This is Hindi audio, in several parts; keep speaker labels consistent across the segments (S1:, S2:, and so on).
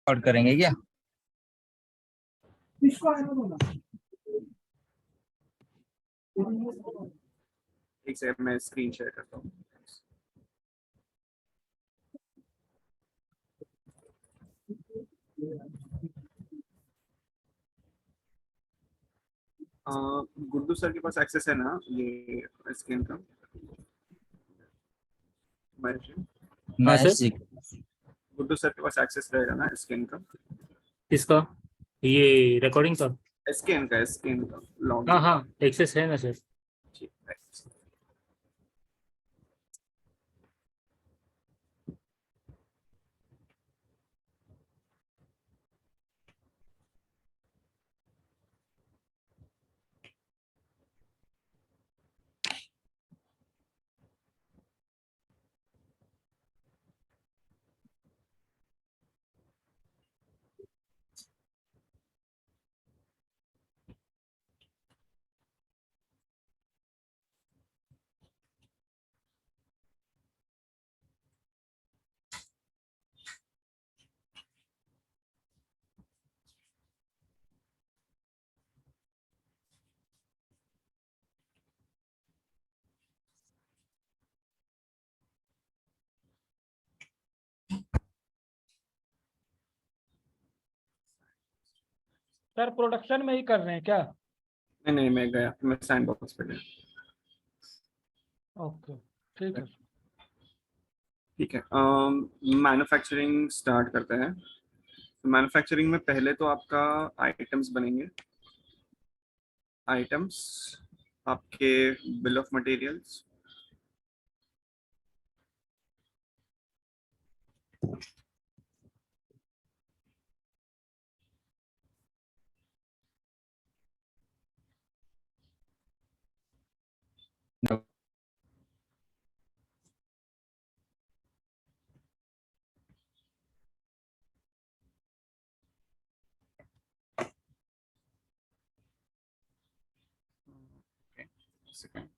S1: और करेंगे क्या?
S2: एक सेकंड मैं स्क्रीन शेयर करता हूँ। गुड्डू सर के पास एक्सेस है ना ये स्क्रीन का?
S3: हाँ
S1: महेश
S3: सर।
S1: जी,
S2: गुड्डू सर के पास एक्सेस रहेगा ना स्क्रीन का?
S3: किसका? ये रिकॉर्डिंग का?
S2: स्क्रीन का लॉग।
S3: हाँ हाँ, एक्सेस है ना सर।
S2: ठीक है।
S4: सर प्रोडक्शन में ही कर रहे हैं क्या?
S2: नहीं मैं गया, मैं साइन बॉक्स पे गया।
S4: ओके, ठीक है।
S2: ठीक है, मैन्युफैक्चरिंग स्टार्ट करते हैं। मैन्युफैक्चरिंग में पहले तो आपका आइटम्स बनेंगे। आइटम्स आपके बिल ऑफ मटेरियल्स, सेकंड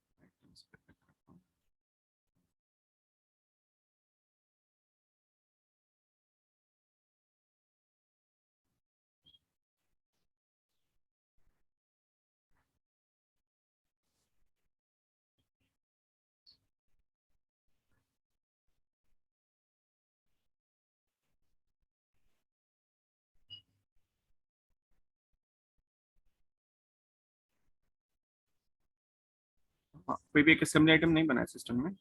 S2: कोई भी एक असेंबली आइटम नहीं बना है सिस्टम में?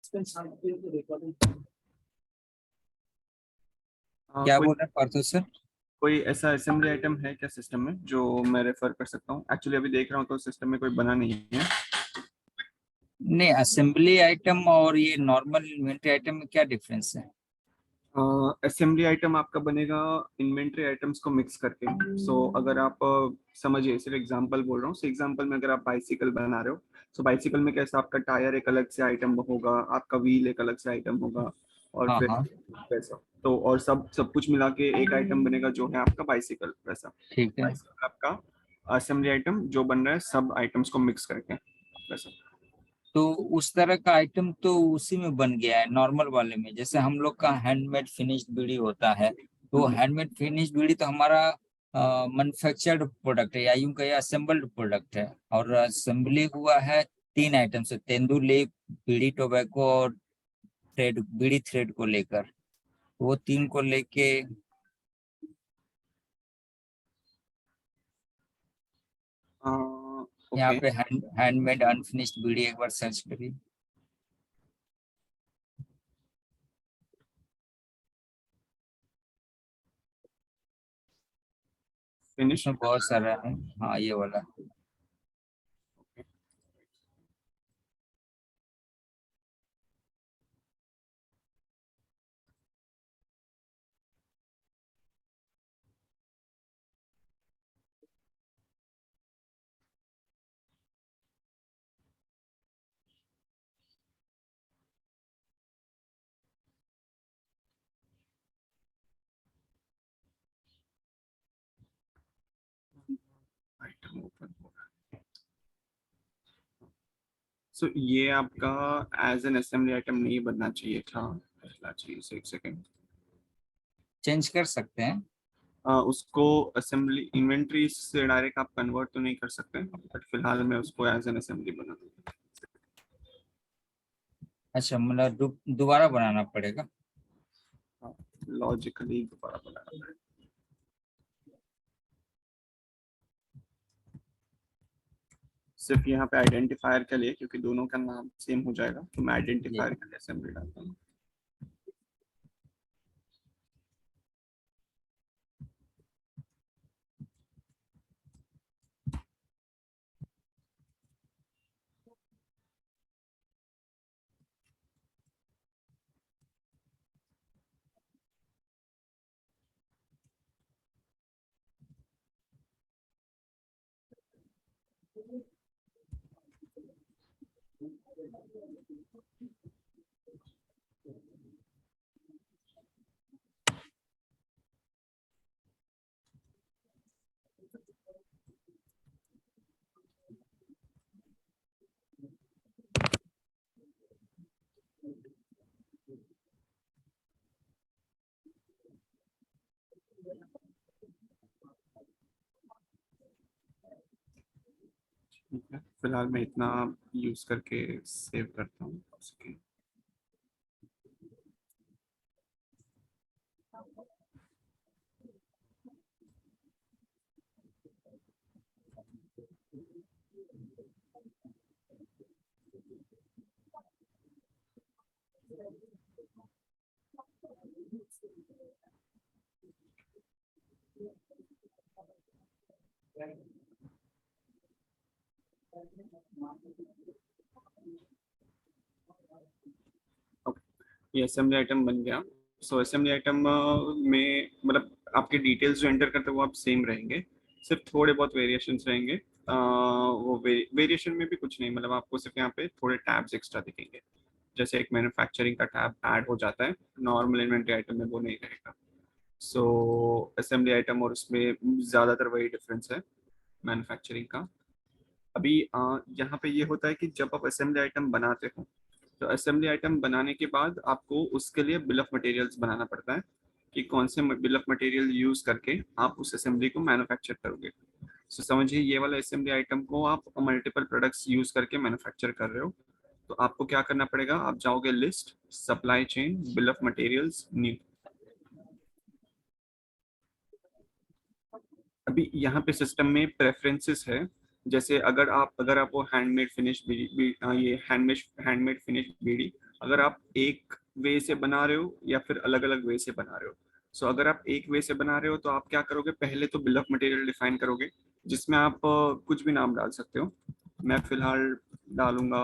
S1: क्या
S2: कोई
S1: बोल रहे हैं पार्थो सर?
S2: कोई ऐसा असेंबली आइटम है क्या सिस्टम में जो मैं रेफर कर सकता हूँ? एक्चुअली अभी देख रहा हूँ तो सिस्टम में कोई बना नहीं है।
S1: नहीं, असेंबली आइटम और ये नॉर्मल इन्वेंटरी आइटम में क्या डिफरेंस है?
S2: असेंबली आइटम आपका बनेगा इन्वेंटरी आइटम्स को मिक्स करके। सो अगर आप समझिए, सिर्फ एग्जांपल बोल रहा हूँ, एग्जांपल में अगर आप बाइसिकल बना रहे हो, सो बाइसिकल में कैसा आपका टायर एक अलग से आइटम होगा, आपका व्हील एक अलग से आइटम होगा, और
S1: हाँ
S2: फिर
S1: हाँ,
S2: वैसा तो, और सब कुछ मिला के एक आइटम बनेगा जो है आपका बाइसिकल। वैसा
S1: ठीक है।
S2: बाइसिकल आपका असेंबली आइटम जो बन रहा है सब आइटम्स को मिक्स करके, वैसा।
S1: तो उस तरह का आइटम तो उसी में बन गया है नॉर्मल वाले में। जैसे हम लोग का हैंडमेड फिनिश्ड बीड़ी होता है, तो हैंडमेड फिनिश्ड बीड़ी तो हमारा मैन्युफैक्चर्ड प्रोडक्ट है, या यूं कहिए असेंबल्ड प्रोडक्ट है। और असेंबली हुआ है तीन आइटम से, तेंदुलेप, बीड़ी टोबैको और थ्रेड, बीड़ी थ्रेड को लेकर। वो तीन को लेके यहाँ
S2: ओके,
S1: पे हैंडमेड अनफिनिश्ड बीड़ी एक बार सर्च करिए।
S2: फिनिश।
S1: इसमें बहुत सारा है। हाँ, ये वाला।
S2: आइटम ओपन हो सो ये आपका एज एन असेंबली आइटम नहीं बनना चाहिए था, पहला चीज। एक सेकेंड,
S1: चेंज कर सकते हैं।
S2: उसको असेंबली इन्वेंट्री से डायरेक्ट आप कन्वर्ट तो नहीं कर सकते, बट फिलहाल मैं उसको एज एन असेंबली बना दूंगा।
S1: अच्छा, मतलब दोबारा बनाना पड़ेगा।
S2: लॉजिकली दोबारा बनाना पड़ेगा। सिर्फ यहाँ पे आइडेंटिफायर के लिए, क्योंकि दोनों का नाम सेम हो जाएगा, तो मैं
S1: जी।
S2: आइडेंटिफायर के लिए असेंबली डालता हूँ। ठीक है, फिलहाल मैं इतना यूज करके सेव करता हूँ उसके। ये असेंबली आइटम बन गया। सो असेंबली आइटम में मतलब आपके डिटेल्स जो एंटर करते हैं वो आप सेम रहेंगे, सिर्फ थोड़े बहुत वेरिएशंस रहेंगे। वो वेरिएशन में भी कुछ नहीं, मतलब आपको सिर्फ यहाँ पे थोड़े टैब्स एक्स्ट्रा दिखेंगे। जैसे एक मैन्युफैक्चरिंग का टैब ऐड हो जाता है, नॉर्मल इन्वेंट्री आइटम में वो नहीं रहेगा। सो असेंबली आइटम और उसमें ज़्यादातर वही डिफरेंस है मैन्युफैक्चरिंग का। अभी यहाँ पे ये होता है कि जब आप असेंबली आइटम बनाते हो, तो असेंबली आइटम बनाने के बाद आपको उसके लिए बिल ऑफ मटेरियल्स बनाना पड़ता है कि कौन से बिल ऑफ मटेरियल यूज करके आप उस असेंबली को मैन्युफैक्चर करोगे। सो समझिए ये वाला असेंबली आइटम को आप मल्टीपल प्रोडक्ट्स यूज करके मैन्युफैक्चर कर रहे हो, तो आपको क्या करना पड़ेगा, आप जाओगे list, supply chain, bill of materials, new. अभी यहाँ पे सिस्टम में प्रेफरेंसेस है। जैसे अगर आप वो हैंडमेड फिनिश ये हैंडमेड फिनिश बीडी अगर आप एक वे से बना रहे हो या फिर अलग अलग वे से बना रहे हो। सो अगर आप एक वे से बना रहे हो तो आप क्या करोगे, पहले तो बिल ऑफ मटेरियल डिफाइन करोगे, जिसमें आप कुछ भी नाम डाल सकते हो। मैं फिलहाल डालूंगा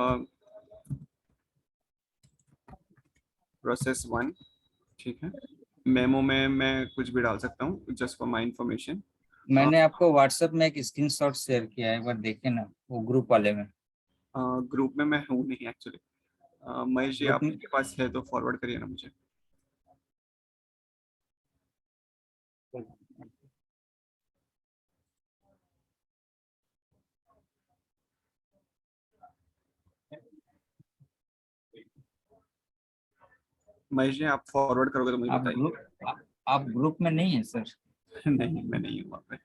S2: प्रोसेस 1। ठीक है, मेमो में मैं कुछ भी डाल सकता हूँ जस्ट फॉर माई इंफॉर्मेशन।
S1: मैंने आपको व्हाट्सएप में एक स्क्रीनशॉट शेयर किया है, एक बार देखे ना, वो ग्रुप वाले में।
S2: ग्रुप में मैं हूँ नहीं एक्चुअली। महेश जी
S1: ग्रुप में।
S2: आपके पास है तो फॉरवर्ड करिए ना मुझे। महेश जी आप फॉरवर्ड करोगे तो मुझे
S1: आप
S2: बताइए।
S1: ग्रुप आप ग्रुप में नहीं है सर?
S2: नहीं, मैं नहीं हूँ वहाँ पे।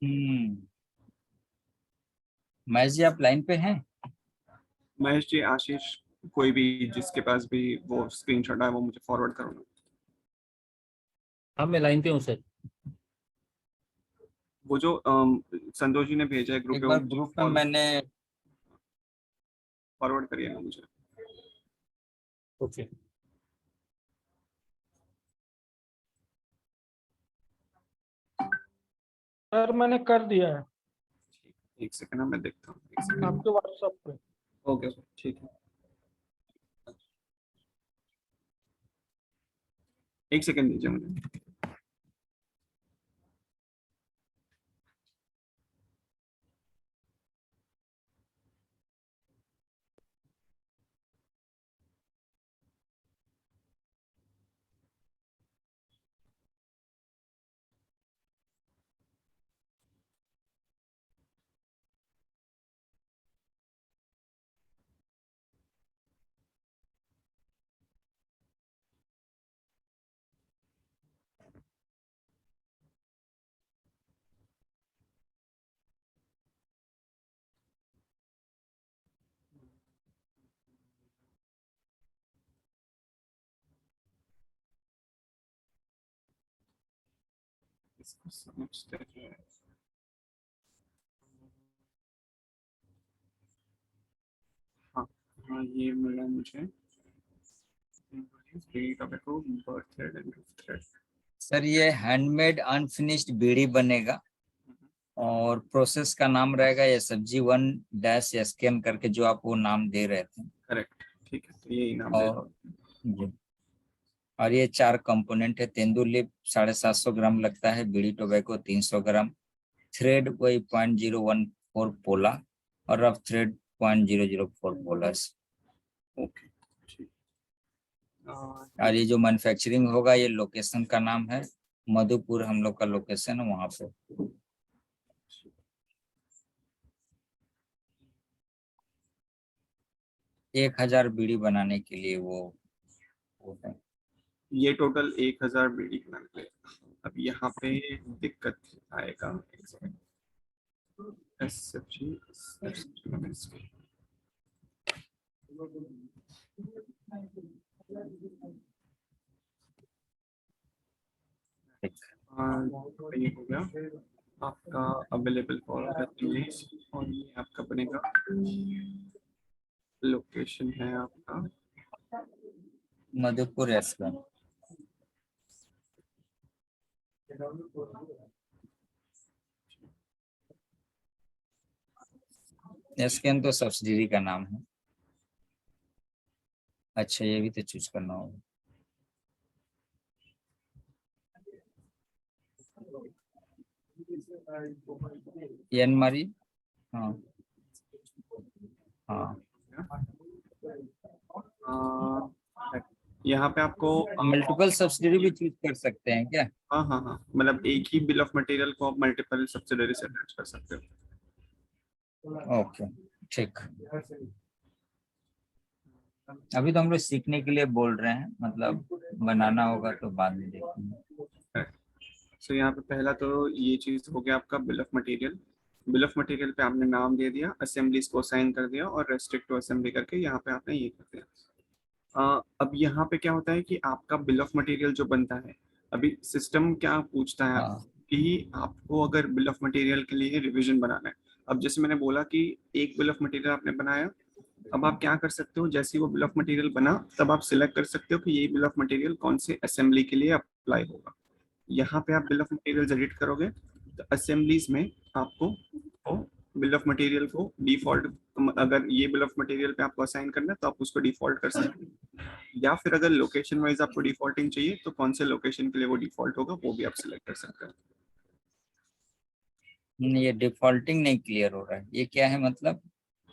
S1: हम्म। महेश जी, आप लाइन पे हैं?
S2: महेश जी, आशीष, कोई भी जिसके पास भी वो स्क्रीनशॉट है वो मुझे फॉरवर्ड करो ना।
S3: हाँ मैं लाइन पे हूँ सर।
S2: वो जो संतोष जी ने भेजा है ग्रुप
S1: एक
S2: पे वो
S1: बार
S2: मुझे
S1: ग्रुप में मैंने।
S2: फॉरवर्ड करिए ना मुझे।
S3: ओके।
S4: सर मैंने कर दिया है
S2: एक सेकंड मैं देखता हूँ, एक सेकंड।
S4: आपके व्हाट्सएप पे।
S2: ओके सर, ठीक है, एक सेकंड दीजिए मुझे। इसको समझते हैं। हाँ हाँ, ये मिला मुझे। Tobacco birth thread and thread.
S1: Sir ये हैंडमेड अनफिनिश्ड बीड़ी बनेगा और प्रोसेस का नाम रहेगा SFG1-SKN करके, जो आप वो नाम दे रहे थे।
S2: करेक्ट, ठीक है, तो यही नाम दे दो।
S1: और जी, और ये 4 कंपोनेंट है। तेंदुलिप 750 ग्राम लगता है, बीड़ी टोबैको 300 ग्राम, थ्रेड वही 0.014 पोला और रफ थ्रेड 0.004 पोलस।
S2: ओके, ठीक।
S1: और ये जो मैन्युफैक्चरिंग होगा, ये लोकेशन का नाम है मधुपुर, हम लोग का लोकेशन है वहां पे। 1000 बीड़ी बनाने के लिए वो है।
S2: ये टोटल 1000 बीडी बनाने के लिए। अब यहाँ पे दिक्कत आएगा। SFG ये हो गया आपका अवेलेबल फॉर रिलीज। और ये आपका बनेगा, लोकेशन है आपका
S1: मधुपुर एसकेन। एसकेन तो सब्सिडरी का नाम है। अच्छा, ये भी तो चूज करना होगा। यनमारी। हाँ हाँ,
S2: यहाँ पे आपको
S1: मल्टीपल सब्सिडरी भी चूज कर सकते हैं क्या?
S2: हाँ हाँ हाँ, मतलब एक ही बिल ऑफ मटेरियल को आप मल्टीपल सब्सिडरी से अटैच कर सकते हो।
S1: ओके, ठीक। अभी तो हम लोग सीखने के लिए बोल रहे हैं, मतलब बनाना होगा तो बाद में देखेंगे।
S2: सो यहाँ पे पहला तो ये चीज हो गया आपका bill of material. Bill of material पे आपने नाम दे दिया, असेंबलीज को असाइन कर दिया और रेस्ट्रिक्ट टू असेंबली करके यहाँ पे आपने ये कर दिया। अब यहाँ पे क्या होता है कि आपका बिल ऑफ मटेरियल जो बनता है, अभी सिस्टम क्या पूछता है
S1: हाँ,
S2: कि आपको अगर बिल ऑफ मटेरियल के लिए रिवीजन बनाना है। अब जैसे मैंने बोला कि एक बिल ऑफ मटेरियल आपने बनाया, अब आप क्या कर सकते हो, जैसे ही वो बिल ऑफ मटेरियल बना तब आप सिलेक्ट कर सकते हो कि ये बिल ऑफ मटेरियल कौन से असेंबली के लिए अप्लाई होगा। यहाँ पे आप बिल ऑफ मटेरियल एडिट करोगे तो असेंबलीज में आपको बिल ऑफ मटेरियल को डिफॉल्ट, अगर ये बिल ऑफ मटेरियल पे आपको असाइन करना है तो आप उसको डिफॉल्ट कर सकते हैं, या फिर अगर लोकेशन वाइज आपको डिफॉल्टिंग चाहिए तो कौन से लोकेशन के लिए वो डिफॉल्ट होगा वो भी आप सिलेक्ट कर सकते हैं।
S1: ये डिफॉल्टिंग नहीं क्लियर हो रहा है, ये क्या है मतलब?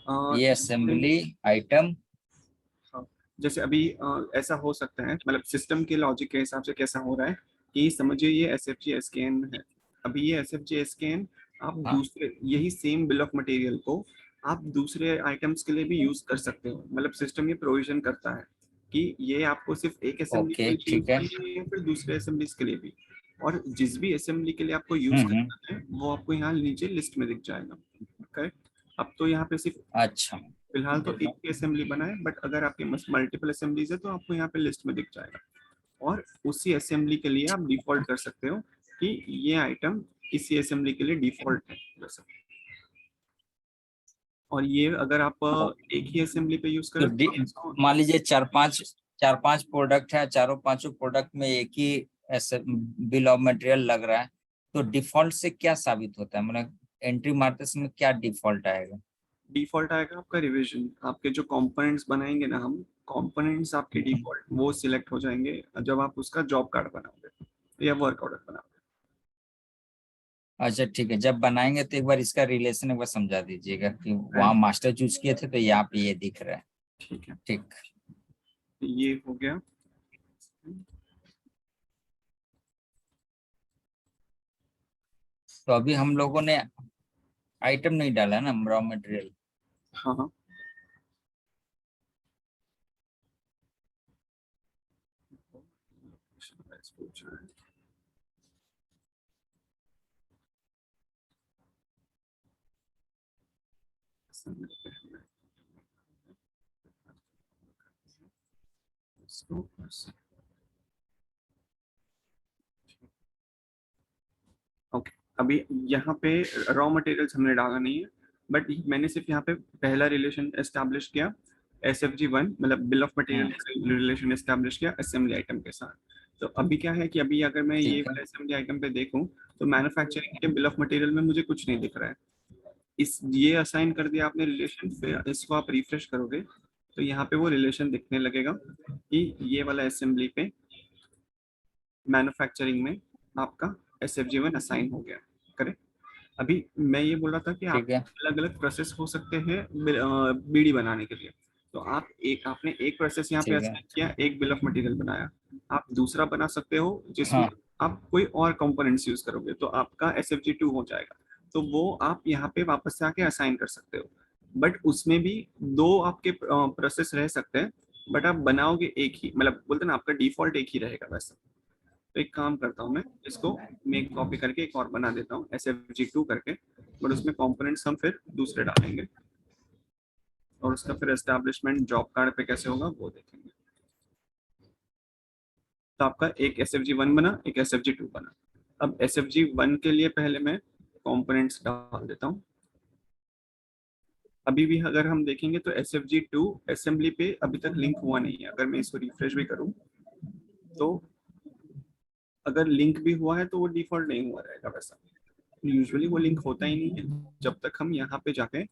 S2: अ,
S1: ये असेंबली आइटम।
S2: हाँ, जैसे अभी ऐसा हो सकता है, मतलब सिस्टम के लॉजिक के हिसाब से कैसा हो रहा है कि समझिए ये SFG-SKN है। अभी ये SFG-SKN आप
S1: हाँ,
S2: दूसरे यही सेम बिल ऑफ मटेरियल को आप दूसरे आइटम्स के लिए भी यूज कर सकते हो। मतलब सिस्टम ये प्रोविजन करता है कि ये आपको सिर्फ एक असेंबली के
S1: ओके,
S2: लिए यूज
S1: ठीक है।
S2: करना है या फिर दूसरे असेंबलीज के लिए भी। और जिस भी असेंबली के लिए आपको यूज
S1: हम्म।
S2: करना है वो आपको यहाँ नीचे लिस्ट में दिख जाएगा। करेक्ट। अब तो यहाँ पे सिर्फ
S1: अच्छा,
S2: फिलहाल तो एक ही असेंबली बना है, बट अगर आपके मल्टीपल असेंबलीज है तो आपको यहाँ पे लिस्ट में दिख जाएगा। और उसी असेंबली के लिए आप डिफॉल्ट कर सकते हो कि ये आइटम इसी असेंबली के लिए डिफॉल्ट है जैसा। और ये अगर आप एक ही असेंबली पे यूज
S1: तो
S2: करें तो आप इसको
S1: मान लीजिए चार पांच प्रोडक्ट है, चारों पांचों प्रोडक्ट में एक ही ऐसे बिल ऑफ मटेरियल लग रहा है, तो डिफॉल्ट से क्या साबित होता है? मतलब एंट्री मारते समय क्या डिफॉल्ट आएगा?
S2: डिफॉल्ट आएगा आपका रिवीजन। आपके जो कंपोनेंट्स बनाएंगे ना हम, कंपोनेंट्स आपके डिफॉल्ट वो सिलेक्ट हो जाएंगे जब आप उसका जॉब कार्ड बनाओगे या वर्क ऑर्डर बनाओगे।
S1: अच्छा, ठीक है। जब बनाएंगे तो एक बार इसका रिलेशन एक बार समझा दीजिएगा कि वहाँ मास्टर चूज किए थे तो यहाँ पे ये दिख रहा है।
S2: ठीक है,
S1: ठीक।
S2: ये हो गया।
S1: तो अभी हम लोगों ने आइटम नहीं डाला ना, रॉ मटेरियल।
S2: हाँ हाँ, अभी यहाँ पे रॉ मटेरियल्स हमने डाला नहीं है, बट मैंने सिर्फ यहाँ पे पहला रिलेशन एस्टैब्लिश किया SFG1, मतलब bill of material relation establish किया असेंबली आइटम के साथ। तो अभी क्या है कि अभी अगर मैं ये
S1: ठीक है।
S2: वाला असेंबली आइटम पे देखूं तो मैन्युफैक्चरिंग के बिल ऑफ मटेरियल में मुझे कुछ नहीं दिख रहा है। इस ये असाइन कर दिया आपने रिलेशन, फिर इसको आप रिफ्रेश करोगे तो यहाँ पे वो रिलेशन दिखने लगेगा कि ये वाला असेंबली पे मैन्युफैक्चरिंग में आपका SFG1 असाइन हो गया। करेक्ट। अभी मैं ये बोल रहा था कि आप
S1: ठीक है।
S2: अलग अलग प्रोसेस हो सकते हैं बीडी बनाने के लिए। तो आपने एक प्रोसेस यहाँ पे
S1: ठीक है।
S2: असाइन किया, एक बिल ऑफ मटेरियल बनाया। आप दूसरा बना सकते हो जिसमें
S1: हाँ।
S2: आप कोई और कंपोनेंट्स यूज करोगे तो आपका SFG2 हो जाएगा। तो वो आप यहाँ पे वापस से आके असाइन कर सकते हो, बट उसमें भी दो आपके प्रोसेस रह सकते हैं, बट आप बनाओगे एक ही, मतलब बोलते हैं ना आपका डिफॉल्ट एक ही रहेगा वैसा। तो एक काम करता हूँ, मैं इसको मेक कॉपी करके एक और बना देता हूँ SFG2 करके, बट उसमें कंपोनेंट्स हम फिर दूसरे डालेंगे और उसका फिर एस्टैब्लिशमेंट जॉब कार्ड पे कैसे होगा वो देखेंगे। तो आपका एक SFG1 बना, एक SFG2 बना। अब SFG1 के लिए पहले मैं कंपोनेंट्स डाल देता हूँ। अभी भी अगर हम देखेंगे तो SFG2 असेंबली पे अभी तक लिंक हुआ नहीं है। अगर मैं इसको रिफ्रेश भी करूँ तो अगर लिंक भी हुआ है तो वो डिफॉल्ट नहीं हुआ रहेगा वैसा। यूजुअली वो लिंक होता ही नहीं है जब तक हम यहाँ पे जाके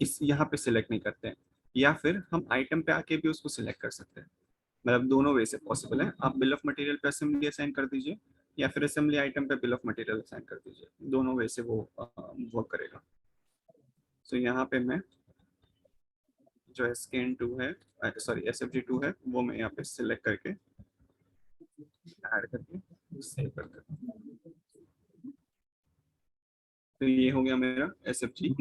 S2: इस यहाँ पे सिलेक्ट नहीं करते हैं, या फिर हम आइटम पे आके भी उसको सिलेक्ट कर सकते हैं। मतलब दोनों वे से पॉसिबल है। आप बिल ऑफ मटेरियल पे असेंबली असाइन कर दीजिए या फिर असेंबली आइटम पे बिल ऑफ मटेरियल असाइन कर दीजिए, दोनों वे से वो वर्क करेगा। तो यहाँ पे मैं जो SKN2 है, सॉरी SFG2 है, वो मैं यहाँ पे सिलेक्ट करके ऐड करके सेव कर देता हूँ। तो ये हो गया मेरा SFG।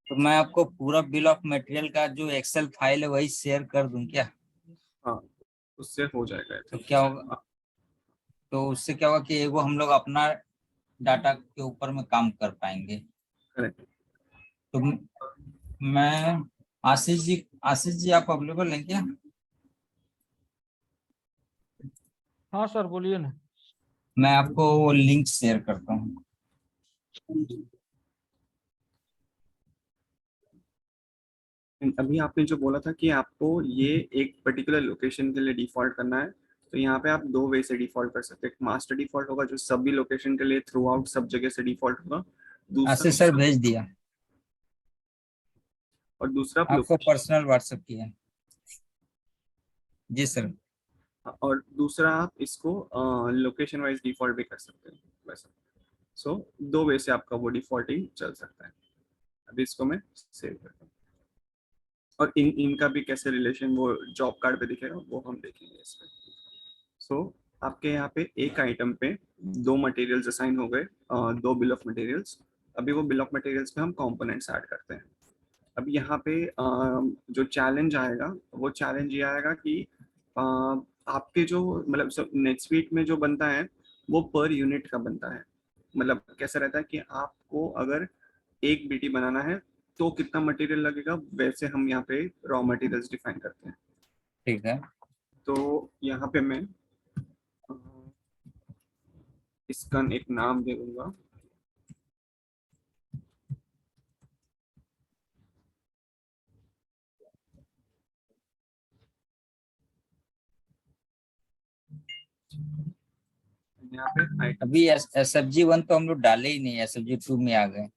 S1: तो मैं आपको पूरा बिल ऑफ मटेरियल का जो एक्सेल फाइल है वही शेयर कर दूं क्या?
S2: हाँ, उससे हो जाएगा।
S1: तो क्या होगा? तो उससे क्या होगा कि एगो हम लोग अपना डाटा के ऊपर में काम कर पाएंगे।
S2: करेक्ट।
S1: तो मैं आशीष जी आप अवेलेबल हैं क्या?
S4: हाँ सर बोलिए ना।
S1: मैं आपको वो लिंक शेयर करता हूँ।
S2: अभी आपने जो बोला था कि आपको ये एक पर्टिकुलर लोकेशन के लिए डिफॉल्ट करना है, तो यहाँ पे आप दो वे से डिफॉल्ट कर सकते हैं। मास्टर डिफॉल्ट होगा जो सभी लोकेशन के लिए थ्रू आउट सब जगह से डिफॉल्ट होगा। दूसरा
S1: आशीष सर भेज दिया,
S2: और दूसरा आप
S1: आपको पर्सनल व्हाट्सएप किया। जी सर।
S2: और दूसरा आप इसको लोकेशन वाइज डिफॉल्ट भी कर सकते हैं वैसा। सो दो वे से आपका वो डिफॉल्टिंग चल सकता है। अभी इसको मैं सेव करता हूँ और इनका भी कैसे रिलेशन वो जॉब कार्ड पे दिखेगा वो हम देखेंगे इसमें। सो आपके यहाँ पे एक आइटम पे दो मटेरियल्स असाइन हो गए, दो बिल ऑफ मटेरियल्स। अभी वो बिल ऑफ मटेरियल्स पे हम कंपोनेंट्स ऐड करते हैं। अब यहाँ पे जो चैलेंज आएगा वो चैलेंज ये आएगा कि आपके जो मतलब सब नेटस्वीट में जो बनता है वो पर यूनिट का बनता है। मतलब कैसा रहता है कि आपको अगर एक बीटी बनाना है तो कितना मटेरियल लगेगा, वैसे हम यहाँ पे रॉ मटेरियल्स डिफाइन करते हैं।
S1: ठीक है।
S2: तो यहाँ पे मैं अ, इसका एक नाम दे दूंगा। यहाँ पे आइटम,
S1: अभी SFG1 तो हम लोग डाले ही नहीं, SFG2 में आ गए।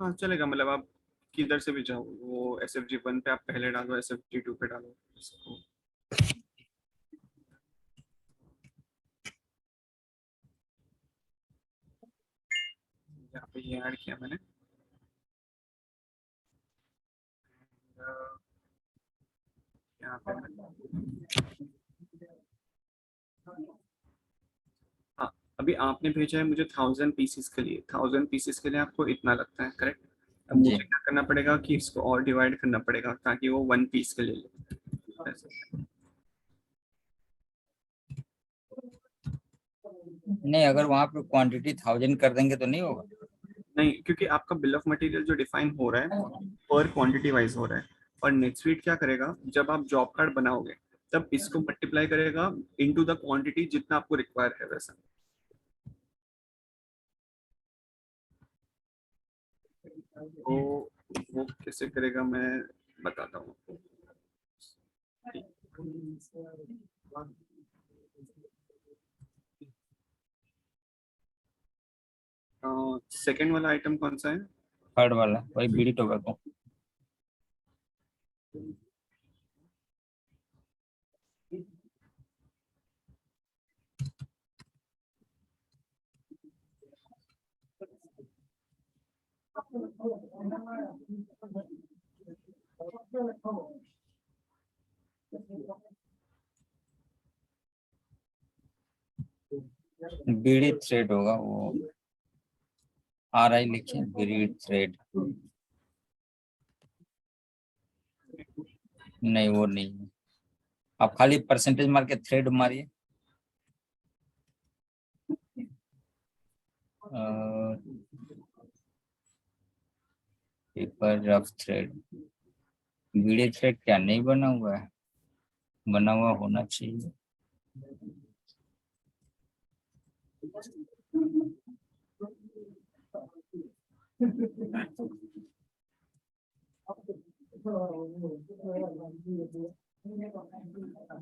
S2: हाँ चलेगा, मतलब आप किधर से भी जाओ, वो SFG1 पे आप पहले डालो, SFG2 पे डालो इसको। यहाँ पे ये ऐड किया मैंने। यहाँ पे हाँ, अभी आपने भेजा है मुझे 1000 पीसेस के लिए। 1000 पीसेस के लिए आपको इतना लगता है, करेक्ट। अब
S1: जी।
S2: मुझे क्या करना पड़ेगा कि इसको और डिवाइड करना पड़ेगा ताकि वो 1 पीस के लिए ले ऐसे।
S1: नहीं, अगर वहां पे क्वांटिटी 1000 कर देंगे तो नहीं होगा।
S2: नहीं, क्योंकि आपका बिल ऑफ मटेरियल जो डिफाइन हो रहा है पर क्वांटिटी वाइज हो रहा है। और नेटस्वीट क्या करेगा, जब आप जॉब कार्ड बनाओगे तब इसको मल्टीप्लाई करेगा इनटू द क्वांटिटी जितना आपको रिक्वायर है वैसा। तो वो कैसे करेगा मैं बताता हूँ आपको। सेकेंड वाला आइटम कौन सा है?
S1: थर्ड वाला वही बीड़ी टोबैको। बीड़ी थ्रेड होगा वो, RI लिखिए, बीड़ी थ्रेड। नहीं वो नहीं है, आप खाली परसेंटेज मार के थ्रेड मारिए। पेपर रफ थ्रेड, बीड़ी थ्रेड क्या नहीं बना हुआ है? बना हुआ होना चाहिए।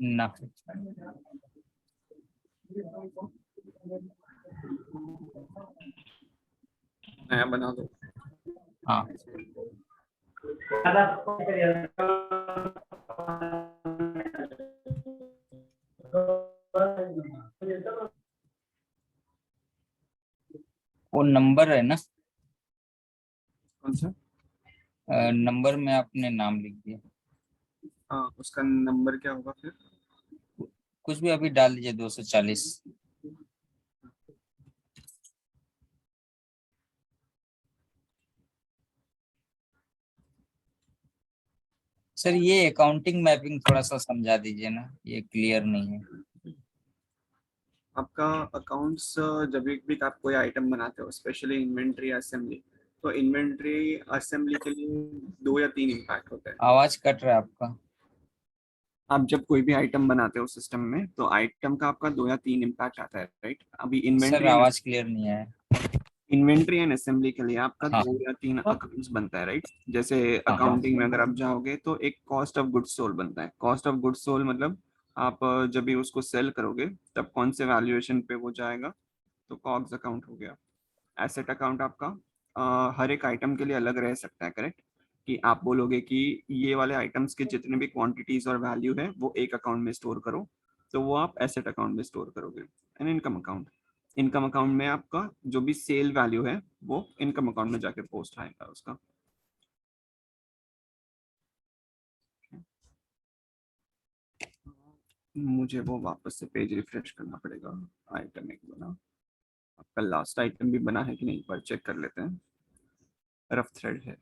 S1: ना,
S2: नया बना दो।
S1: हाँ वो नंबर है ना,
S2: कौन सा?
S1: नंबर में आपने नाम लिख दिया।
S2: हाँ, उसका नंबर क्या होगा फिर?
S1: कुछ भी अभी डाल दीजिए, 240। सर ये अकाउंटिंग मैपिंग थोड़ा सा समझा दीजिए ना, ये क्लियर नहीं है।
S2: आपका अकाउंट्स जब भी आप कोई आइटम बनाते हो, स्पेशली इन्वेंट्री असेंबली, तो इन्वेंट्री असेंबली के लिए 2 या 3 इम्पैक्ट होते हैं।
S1: आवाज कट रहा है आपका।
S2: आप जब कोई भी आइटम बनाते हो सिस्टम में, तो आइटम का आपका 2 या 3 इम्पैक्ट आता है, राइट? अभी
S1: सर आवाज क्लियर नहीं है।
S2: इन्वेंट्री एंड असेंबली के लिए आपका
S1: हाँ
S2: 2 या 3 अकाउंट्स बनता है, राइट? जैसे
S1: हाँ हाँ।
S2: अकाउंटिंग में अगर आप जाओगे तो एक कॉस्ट ऑफ गुड्स सोल्ड बनता है। कॉस्ट ऑफ गुड्स सोल्ड मतलब आप जब भी उसको सेल करोगे तब कौन से वैल्यूएशन पे वो जाएगा, तो कॉग्स अकाउंट हो गया। एसेट अकाउंट आपका हर एक आइटम के लिए अलग रह सकता है, करेक्ट? कि आप बोलोगे कि ये वाले आइटम्स के जितने भी क्वांटिटीज और वैल्यू है वो एक अकाउंट में स्टोर करो, तो वो आप एसेट अकाउंट में स्टोर करोगे। And income account, income account में आपका जो भी सेल वैल्यू है वो इनकम अकाउंट में जाके पोस्ट आएगा उसका। मुझे वो वापस से पेज रिफ्रेश करना पड़ेगा। आइटम एक बना, आपका लास्ट आइटम भी बना है कि नहीं, पर चेक कर लेते हैं। रफ थ्रेड है।